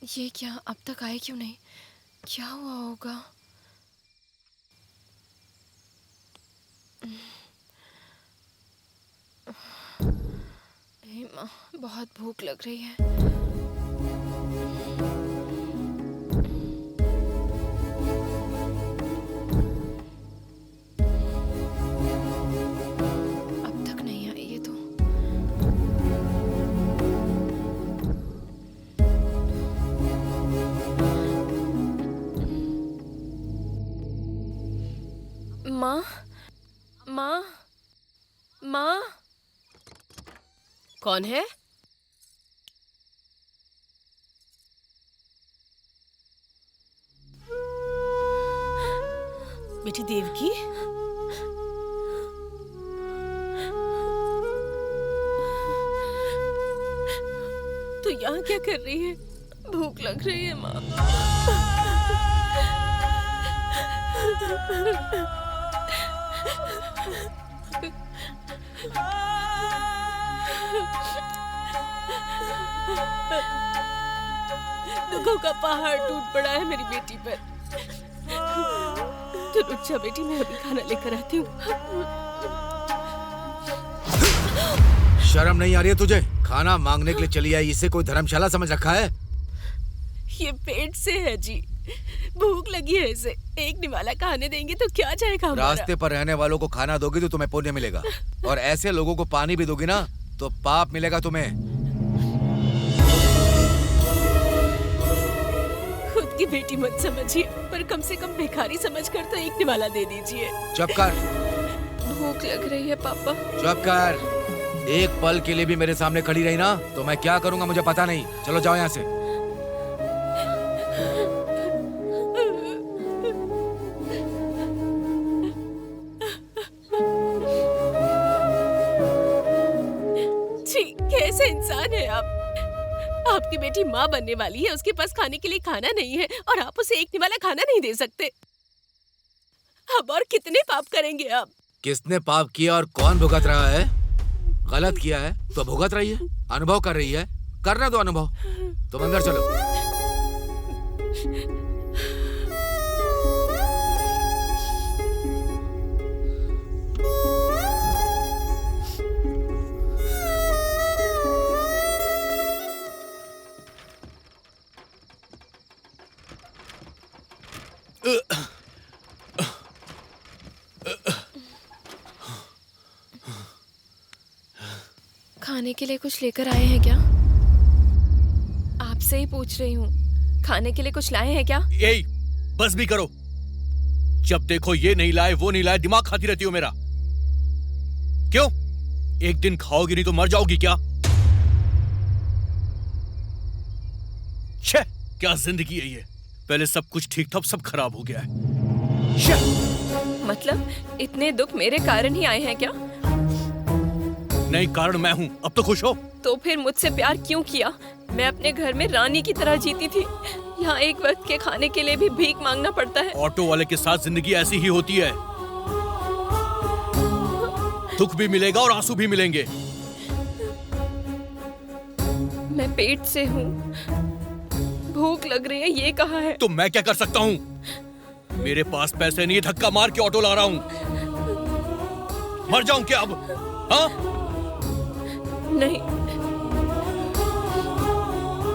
ये क्या, अब तक आए क्यों नहीं? क्या हुआ होगा? हे माँ, बहुत भूख लग रही है। अब तक नहीं आई ये तो। माँ, माँ, माँ। कौन है? बेटी देवकी, तो यहाँ क्या कर रही है? भूख लग रही है माँ। दुखों का पहाड़ टूट पड़ा है मेरी बेटी पर। तो रुक जा बेटी, मैं अभी खाना लेकर आती हूँ। शर्म नहीं आ रही है तुझे? खाना मांगने के लिए चली आई, इसे कोई धर्मशाला समझ रखा है? ये पेट से है जी, भूख लगी है इसे। एक निवाला खाने देंगे तो क्या जाएगा हमारा? रास्ते पर रहने वालों को खाना दोगी तो तुम्हें पुण्य मिलेगा, और ऐसे लोगों को पानी भी दोगी ना तो पाप मिलेगा तुम्हें। खुद की बेटी मत समझिए, पर कम से कम भिखारी समझकर तो एक निवाला दे दीजिए। चुप कर। भूख लग रही है पापा। चुप कर। एक पल के लिए भी मेरे सामने खड़ी रही ना तो मैं क्या करूंगा मुझे पता नहीं। चलो जाओ यहाँ से। कैसे इंसान है आप? आपकी बेटी माँ बनने वाली है, उसके पास खाने के लिए खाना नहीं है और आप उसे एक निवाला खाना नहीं दे सकते। अब और कितने पाप करेंगे आप? किसने पाप किया और कौन भुगत रहा है? गलत किया है तो भुगत रही है, अनुभव कर रही है, करने दो अनुभव। तुम अंदर चलो। खाने के लिए कुछ लेकर आए हैं क्या? आपसे ही पूछ रही हूँ, खाने के लिए कुछ लाए हैं क्या? यही बस भी करो। जब देखो ये नहीं लाए वो नहीं लाए, दिमाग खाती रहती हो मेरा। क्यों? एक दिन खाओगी नहीं तो मर जाओगी क्या? छे, क्या जिंदगी है ये। पहले सब कुछ ठीक था, अब सब खराब हो गया है। छे। मतलब इतने दुख मेरे कारण ही आए हैं क्या? नहीं, कारण मैं हूँ। अब तो खुश हो? तो फिर मुझसे प्यार क्यों किया? मैं अपने घर में रानी की तरह जीती थी। यहाँ एक वक्त के खाने के लिए भी भीख मांगना पड़ता है। ऑटो वाले के साथ जिंदगी ऐसी ही होती है। दुख भी मिलेगा और आंसू भी मिलेंगे। मैं पेट से हूँ, भूख लग रही है, ये कहा है। तो मैं क्या कर सकता हूँ? मेरे पास पैसे नहीं, धक्का मार के ऑटो ला रहा हूँ। मर जाऊं क्या अब? हाँ? नहीं,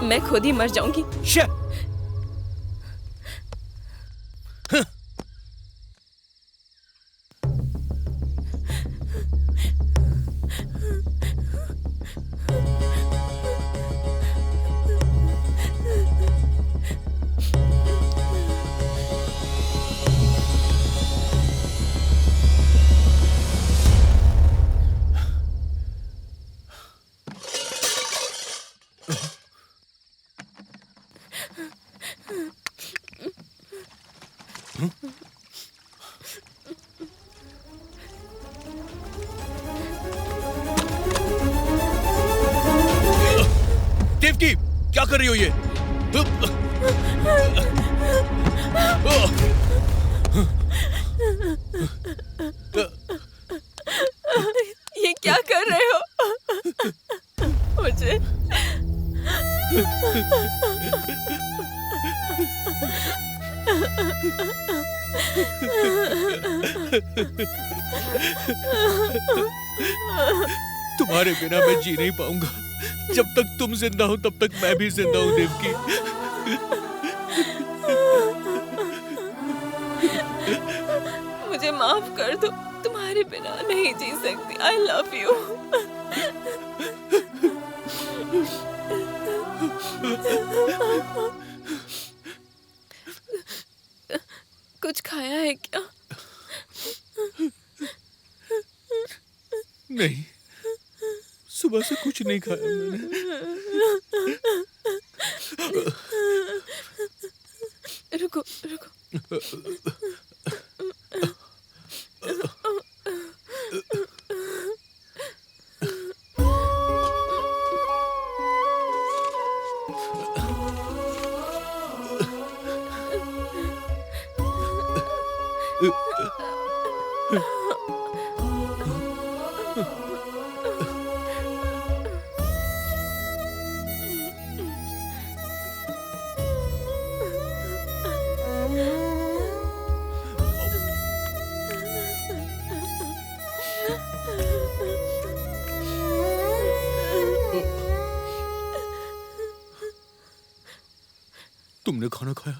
मैं खुद ही मर जाऊंगी। देवकी, क्या कर रही हो ये? ये क्या कर रहे हो? मुझे तुम्हारे बिना मैं जी नहीं पाऊंगा। जब तक तुम जिंदा हो तब तक मैं भी जिंदा हूं देवकी। मुझे माफ कर दो, तुम्हारे बिना नहीं जी सकती। I love you. कुछ खाया है क्या? नहीं, सुबह से कुछ नहीं खाया मैंने। रुको रुको। तुमने खाना खाया?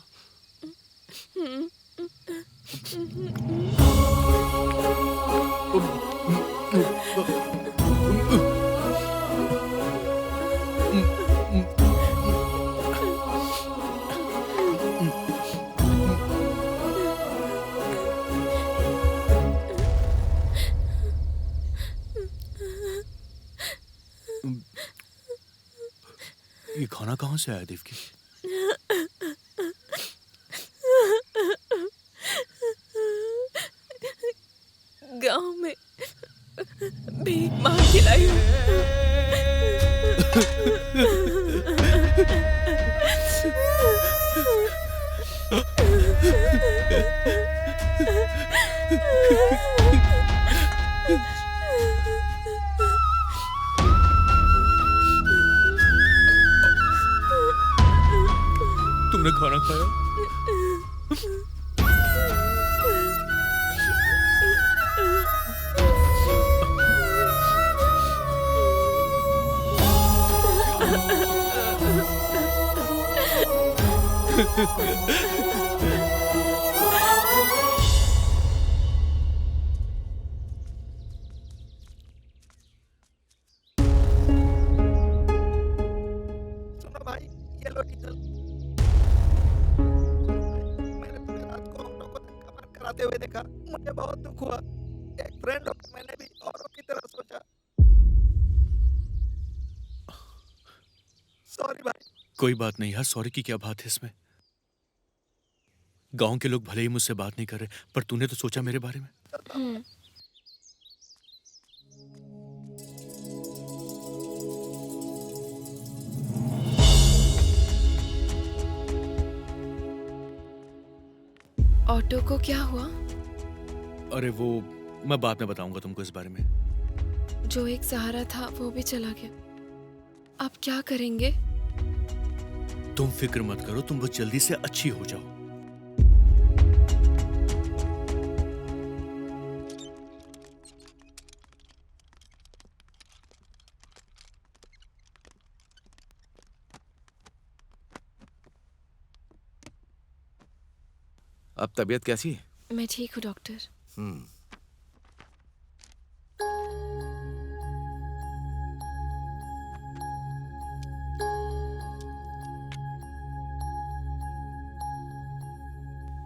ये खाना कहाँ से आया देवकी? गांव में भीख मांग के लाई हूँ। तुमने खाना खाया? सुनो भाई, ये लो डीजल। मैंने तुम्हें रात को ऑटो को धक्का मार कराते हुए देखा। मुझे बहुत दुख हुआ। एक फ्रेंड होकर मैंने भी औरों की तरह सोचा। सॉरी भाई। कोई बात नहीं यार, सॉरी की क्या बात है इसमें? गांव के लोग भले ही मुझसे बात नहीं कर रहे, पर तूने तो सोचा मेरे बारे में। ऑटो को क्या हुआ? अरे वो मैं बाद में बताऊंगा तुमको इस बारे में। जो एक सहारा था वो भी चला गया। अब क्या करेंगे? तुम फिक्र मत करो, तुम बस जल्दी से अच्छी हो जाओ। अब तबीयत कैसी है? मैं ठीक हूँ डॉक्टर।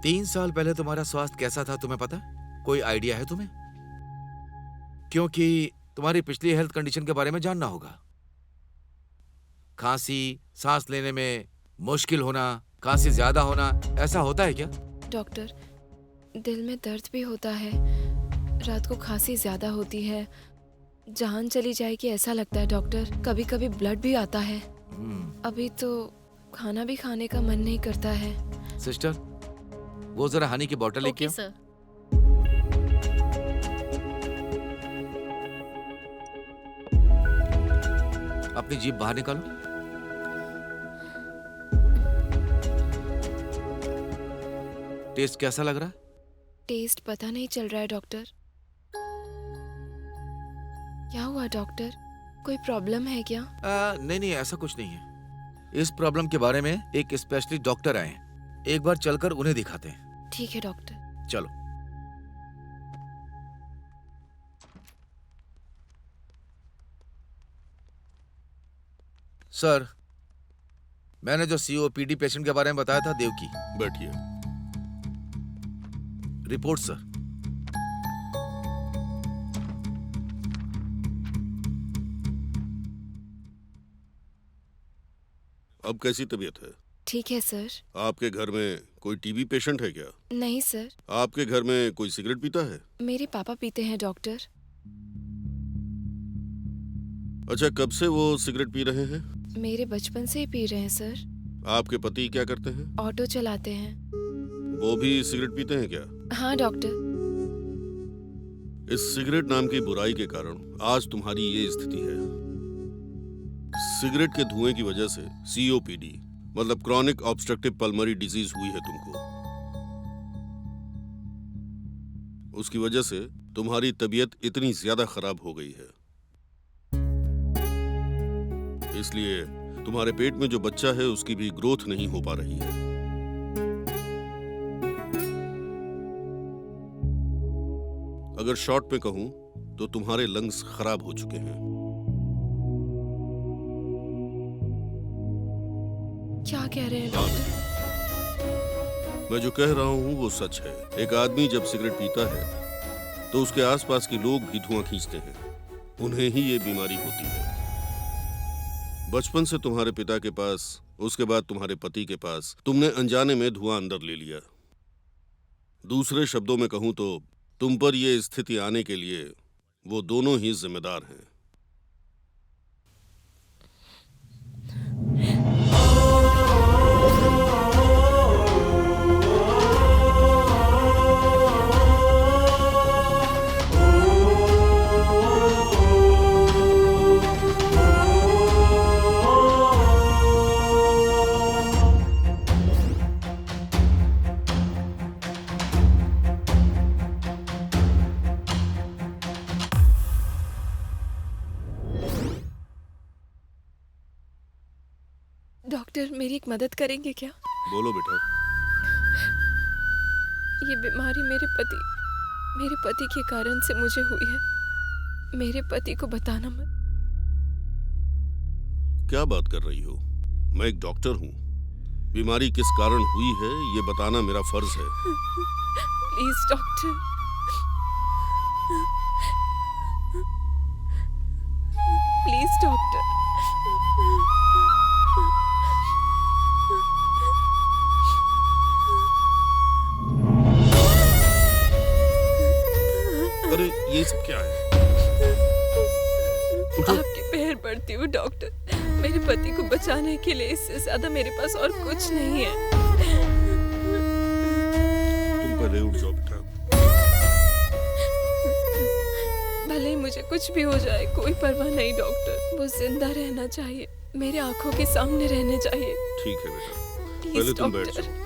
3 साल पहले तुम्हारा स्वास्थ्य कैसा था तुम्हें पता? कोई आइडिया है तुम्हें? क्योंकि तुम्हारी पिछली हेल्थ कंडीशन के बारे में जानना होगा। खांसी, सांस लेने में मुश्किल होना, खांसी ज्यादा होना, ऐसा होता है क्या? डॉक्टर, दिल में दर्द भी होता है, रात को खांसी ज्यादा होती है, जान चली जाएगी ऐसा लगता है डॉक्टर। कभी कभी ब्लड भी आता है। अभी तो खाना भी खाने का मन नहीं करता है। सिस्टर, वो जरा हनी की बोतल लेके आओ। सर। अपनी जीभ बाहर निकालो। टेस्ट कैसा लग रहा है? टेस्ट पता नहीं चल रहा है डॉक्टर। क्या हुआ डॉक्टर? कोई प्रॉब्लम है क्या? नहीं, ऐसा कुछ नहीं है। इस प्रॉब्लम के बारे में एक स्पेशलिस्ट डॉक्टर आए हैं। एक बार चलकर उन्हें दिखाते हैं। ठीक है डॉक्टर। चलो। सर, मैंने जो COPD पेशेंट के बारे में बताया था, देवकी। बैठिए। Report sir. अब कैसी तबीयत है? ठीक है सर। आपके घर में कोई टीबी पेशेंट है क्या? नहीं सर। आपके घर में कोई सिगरेट पीता है? मेरे पापा पीते हैं डॉक्टर। अच्छा, कब से वो सिगरेट पी रहे हैं? मेरे बचपन से ही पी रहे हैं सर। आपके पति क्या करते हैं? ऑटो चलाते हैं। वो भी सिगरेट पीते हैं क्या? हाँ डॉक्टर। इस सिगरेट नाम की बुराई के कारण आज तुम्हारी ये स्थिति है। सिगरेट के धुएं की वजह से COPD मतलब क्रॉनिक ऑब्स्ट्रक्टिव पल्मोनरी डिजीज हुई है तुमको। उसकी वजह से तुम्हारी तबीयत इतनी ज्यादा खराब हो गई है, इसलिए तुम्हारे पेट में जो बच्चा है उसकी भी ग्रोथ नहीं हो पा रही है। अगर शॉर्ट में कहूं तो तुम्हारे लंग्स खराब हो चुके हैं। क्या कह रहे हैं डॉक्टर? मैं जो कह रहा हूं वो सच है। एक आदमी जब सिगरेट पीता है तो उसके आसपास के लोग भी धुआं खींचते हैं, उन्हें ही ये बीमारी होती है। बचपन से तुम्हारे पिता के पास, उसके बाद तुम्हारे पति के पास, तुमने अनजाने में धुआं अंदर ले लिया। दूसरे शब्दों में कहूं तो तुम पर यह स्थिति आने के लिए वो दोनों ही जिम्मेदार हैं। डॉक्टर, मेरी एक मदद करेंगे क्या? बोलो बेटा। ये बीमारी मेरे पति के कारण से मुझे हुई है। मेरे पति को बताना मत। क्या बात कर रही हो? मैं एक डॉक्टर हूँ। बीमारी किस कारण हुई है ये बताना मेरा फर्ज है। Please doctor, please doctor. अरे ये सब क्या है? आपके पैर पड़ती हूँ डॉक्टर। मेरे पति को बचाने के लिए इससे ज्यादा मेरे पास और कुछ नहीं है। तुम पहले उठ जाओ बेटा। भले ही मुझे कुछ भी हो जाए, कोई परवाह नहीं डॉक्टर। वो जिंदा रहना चाहिए, मेरे आंखों के सामने रहने चाहिए। ठीक है बेटा, प्लीज पहले तुम बैठ डॉक्टर। जाओ।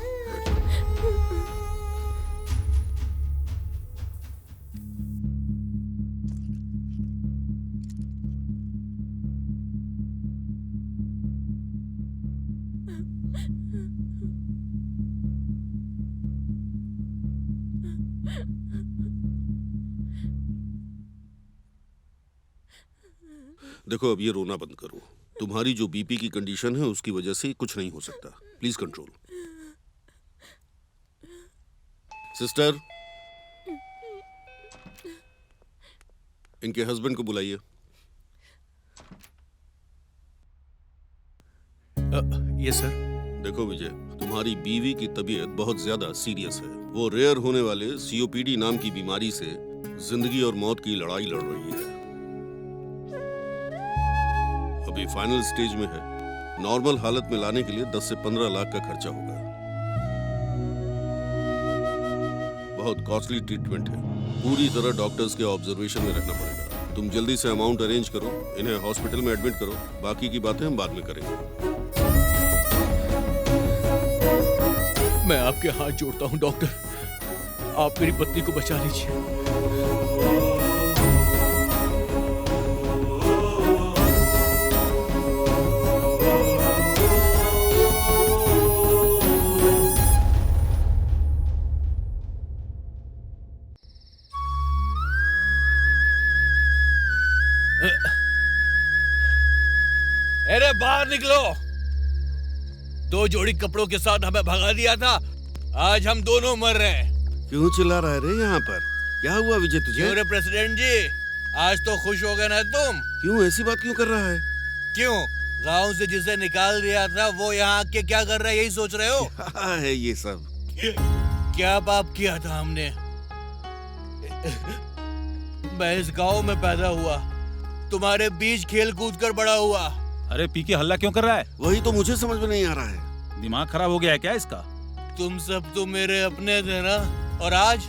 देखो, अब ये रोना बंद करो। तुम्हारी जो बीपी की कंडीशन है उसकी वजह से कुछ नहीं हो सकता। Please control. सिस्टर, इनके हस्बैंड को बुलाइए। ये सर। देखो विजय, तुम्हारी बीवी की तबीयत बहुत ज्यादा सीरियस है। वो रेयर होने वाले सीओपीडी नाम की बीमारी से जिंदगी और मौत की लड़ाई लड़ रही है। अभी फाइनल स्टेज में है। नॉर्मल हालत में लाने के लिए 10 से 15 लाख का खर्चा होगा। बहुत कॉस्टली ट्रीटमेंट है। पूरी तरह डॉक्टर्स के ऑब्जर्वेशन में रखना पड़ेगा। तुम जल्दी से अमाउंट अरेंज करो, इन्हें हॉस्पिटल में एडमिट करो। बाकी की बातें हम बाद में करेंगे। मैं आपके हाथ जोड़ता हूँ डॉक्टर, आप मेरी पत्नी को बचा लीजिए। अरे बाहर निकलो। 2 जोड़ी कपड़ों के साथ हमें भगा दिया था, आज हम दोनों मर रहे हैं। क्यों चिल्ला रहा है रे यहाँ पर? क्या हुआ विजय तुझे? क्यों रे प्रेसिडेंट जी, आज तो खुश हो गए ना तुम? क्यों ऐसी बात क्यों कर रहा है? क्यों, गांव से जिसे निकाल दिया था वो यहाँ आके क्या कर रहा है, यही सोच रहे हो? क्या है ये सब? क्या पाप किया था हमने? मैं इस गांव में पैदा हुआ, तुम्हारे बीच खेल कूद कर बड़ा हुआ। अरे पी के हल्ला क्यों कर रहा है? वही तो मुझे समझ में नहीं आ रहा है। दिमाग खराब हो गया है क्या इसका? तुम सब तो मेरे अपने थे ना, और आज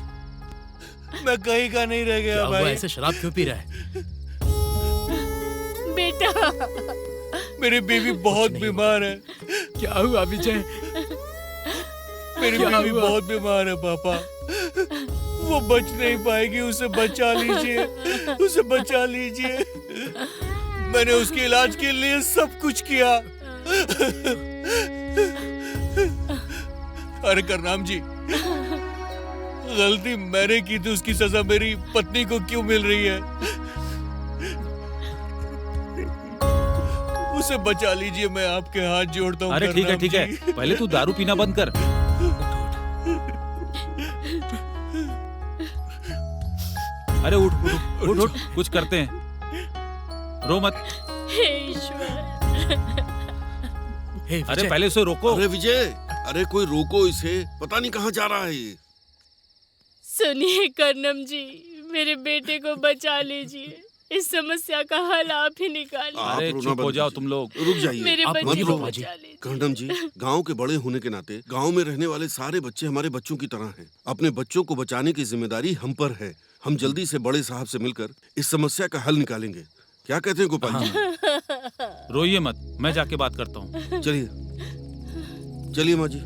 मैं कहीं का नहीं रह गया भाई। ऐसे शराब क्यों पी रहा है? बेटा, मेरी बीवी बहुत बीमार है। क्या हुआ विजय? मेरी बीवी बहुत बीमार है पापा, वो बच नहीं पाएगी। उसे बचा लीजिए, उसे बचा लीजिए। मैंने उसके इलाज के लिए सब कुछ किया। अरे करनाम जी, गलती मैंने की थी, उसकी सजा मेरी पत्नी को क्यों मिल रही है? उसे बचा लीजिए, मैं आपके हाथ जोड़ता हूँ। अरे ठीक है ठीक है, पहले तू दारू पीना बंद कर। अरे उठ उठ उठ उठ, कुछ करते हैं, रो मत। हे ईश्वर। अरे पहले उसे रोको। अरे विजय, अरे कोई रोको इसे, पता नहीं कहाँ जा रहा है ये। सुनिए करनम जी, मेरे बेटे को बचा लीजिए। इस समस्या का हल आप ही निकालिए। अरे चुप हो जाओ तुम लोग। रुक जाइए, मेरे आप बच्चे मत को रो। बचा लीजिए। कर्णम जी, गांव के बड़े होने के नाते गांव में रहने वाले सारे बच्चे हमारे बच्चों की तरह हैं। अपने बच्चों को बचाने की जिम्मेदारी हम पर है। हम जल्दी से बड़े साहब से मिलकर इस समस्या का हल निकालेंगे। क्या कहते हैं गोपाल जी? रोइए मत, मैं जाके बात करता हूँ। चलिए चलिए माँ जी।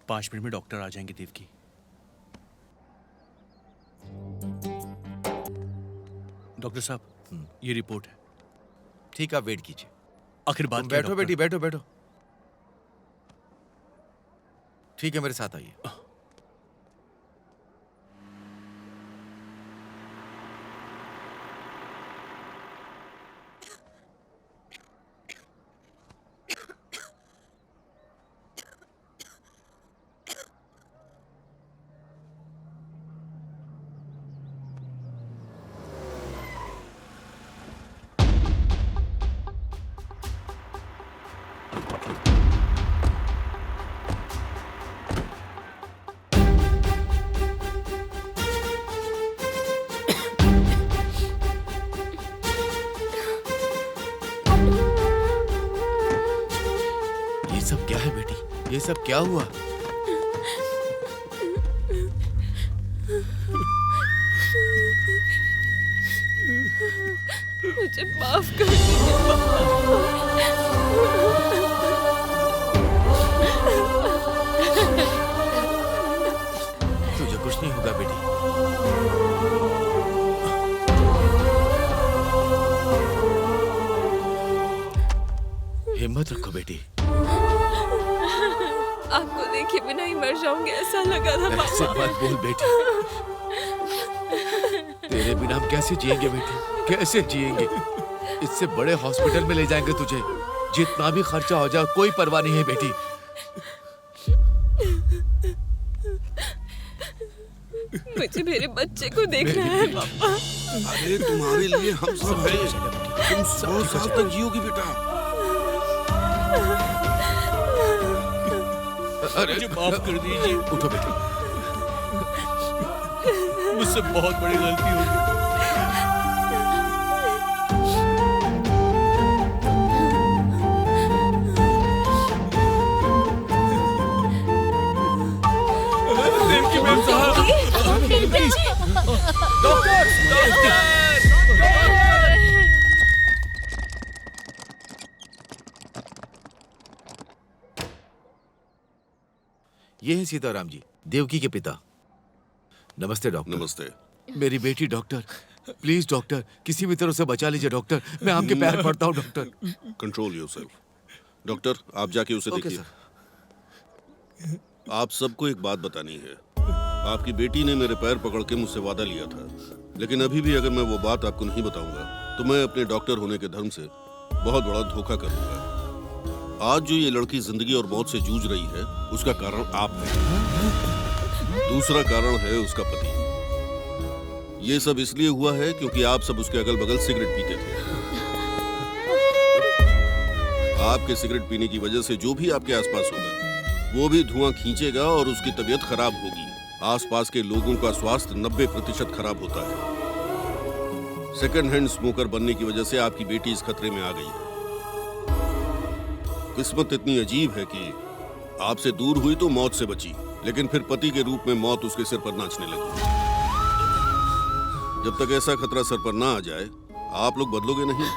पाँच मिनट में डॉक्टर आ जाएंगे देवकी। डॉक्टर साहब, ये रिपोर्ट है। ठीक है, वेट कीजिए। आखिर बात तुम क्या है, बैठो डॉक्टर? बेटी, बैठो बैठो। ठीक है, मेरे साथ आइए। सब क्या है बेटी? ये सब क्या हुआ? मुझे माफ कर दीजिए तुझे कुछ नहीं होगा बेटी। हिम्मत रखो बेटी। आपको देखे बिना ही मर जाऊंगी ऐसा लगा था ऐसे पापा। मत बोल बेटी। तेरे बिना हम कैसे जिएंगे बेटी? कैसे जिएंगे? इससे बड़े हॉस्पिटल में ले जाएंगे तुझे। जितना भी खर्चा हो जाए कोई परवाह नहीं है बेटी। मुझे मेरे बच्चे को देखना है पापा। अरे तुम्हारे लिए हम सब हैं। तुम 100 साल तक जियोगी बेटा। अरे मुझे माफ कर दीजिए। उठो बेटी। मुझसे बहुत बड़ी गलती हो गई। देवकी मैम साहब, ये है सीताराम जी, देवकी के पिता। नमस्ते डॉक्टर। नमस्ते। मेरी बेटी डॉक्टर, प्लीज डॉक्टर, किसी भी तरह से बचा लीजिए डॉक्टर। मैं आपके पैर पड़ता हूँ डॉक्टर। Control yourself. डॉक्टर, आप जाके उसे ओके देखिए। आप सबको एक बात बतानी है। आपकी बेटी ने मेरे पैर पकड़ के मुझसे वादा लिया था, लेकिन अभी भी अगर मैं वो बात आपको नहीं बताऊंगा तो मैं अपने डॉक्टर होने के धर्म से बहुत बड़ा धोखा करूंगा। आज जो ये लड़की जिंदगी और मौत से जूझ रही है उसका कारण आप हैं। दूसरा कारण है उसका पति। ये सब इसलिए हुआ है क्योंकि आप सब उसके अगल बगल सिगरेट पीते थे। आपके सिगरेट पीने की वजह से जो भी आपके आसपास होगा वो भी धुआं खींचेगा और उसकी तबीयत खराब होगी। आसपास के लोगों का स्वास्थ्य 90% खराब होता है। सेकंड हैंड स्मोकर बनने की वजह से आपकी बेटी इस खतरे में आ गई है। किस्मत इतनी अजीब है कि आपसे दूर हुई तो मौत से बची, लेकिन फिर पति के रूप में मौत उसके सिर पर नाचने लगी। जब तक ऐसा खतरा सर पर ना आ जाए आप लोग बदलोगे नहीं।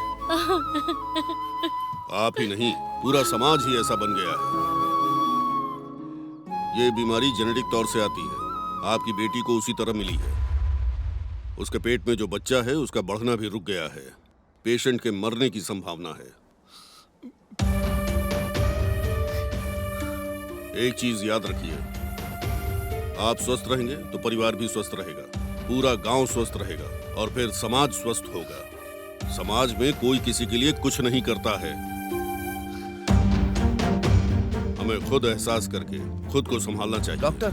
आप ही नहीं, पूरा समाज ही ऐसा बन गया है। ये बीमारी जेनेटिक तौर से आती है। आपकी बेटी को उसी तरह मिली है। उसके पेट में जो बच्चा है उसका बढ़ना भी रुक गया है। पेशेंट के मरने की संभावना है। एक चीज याद रखिए, आप स्वस्थ रहेंगे तो परिवार भी स्वस्थ रहेगा, पूरा गांव स्वस्थ रहेगा और फिर समाज स्वस्थ होगा। समाज में कोई किसी के लिए कुछ नहीं करता है। हमें खुद एहसास करके खुद को संभालना चाहिए। डॉक्टर,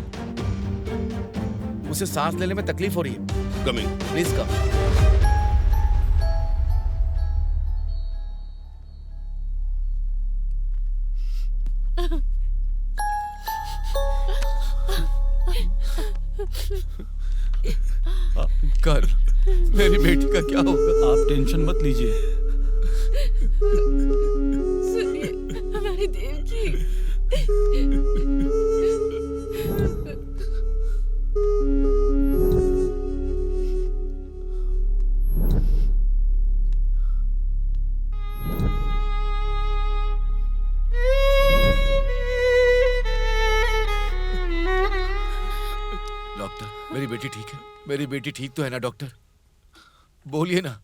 उसे सांस लेने में तकलीफ हो रही है। कमिंग। Please come. कर, मेरी बेटी का क्या होगा? आप टेंशन मत लीजिए। सुनिए हमारी देवकी। डॉक्टर, मेरी बेटी ठीक है? मेरी बेटी ठीक तो है ना डॉक्टर? बोलिए ना।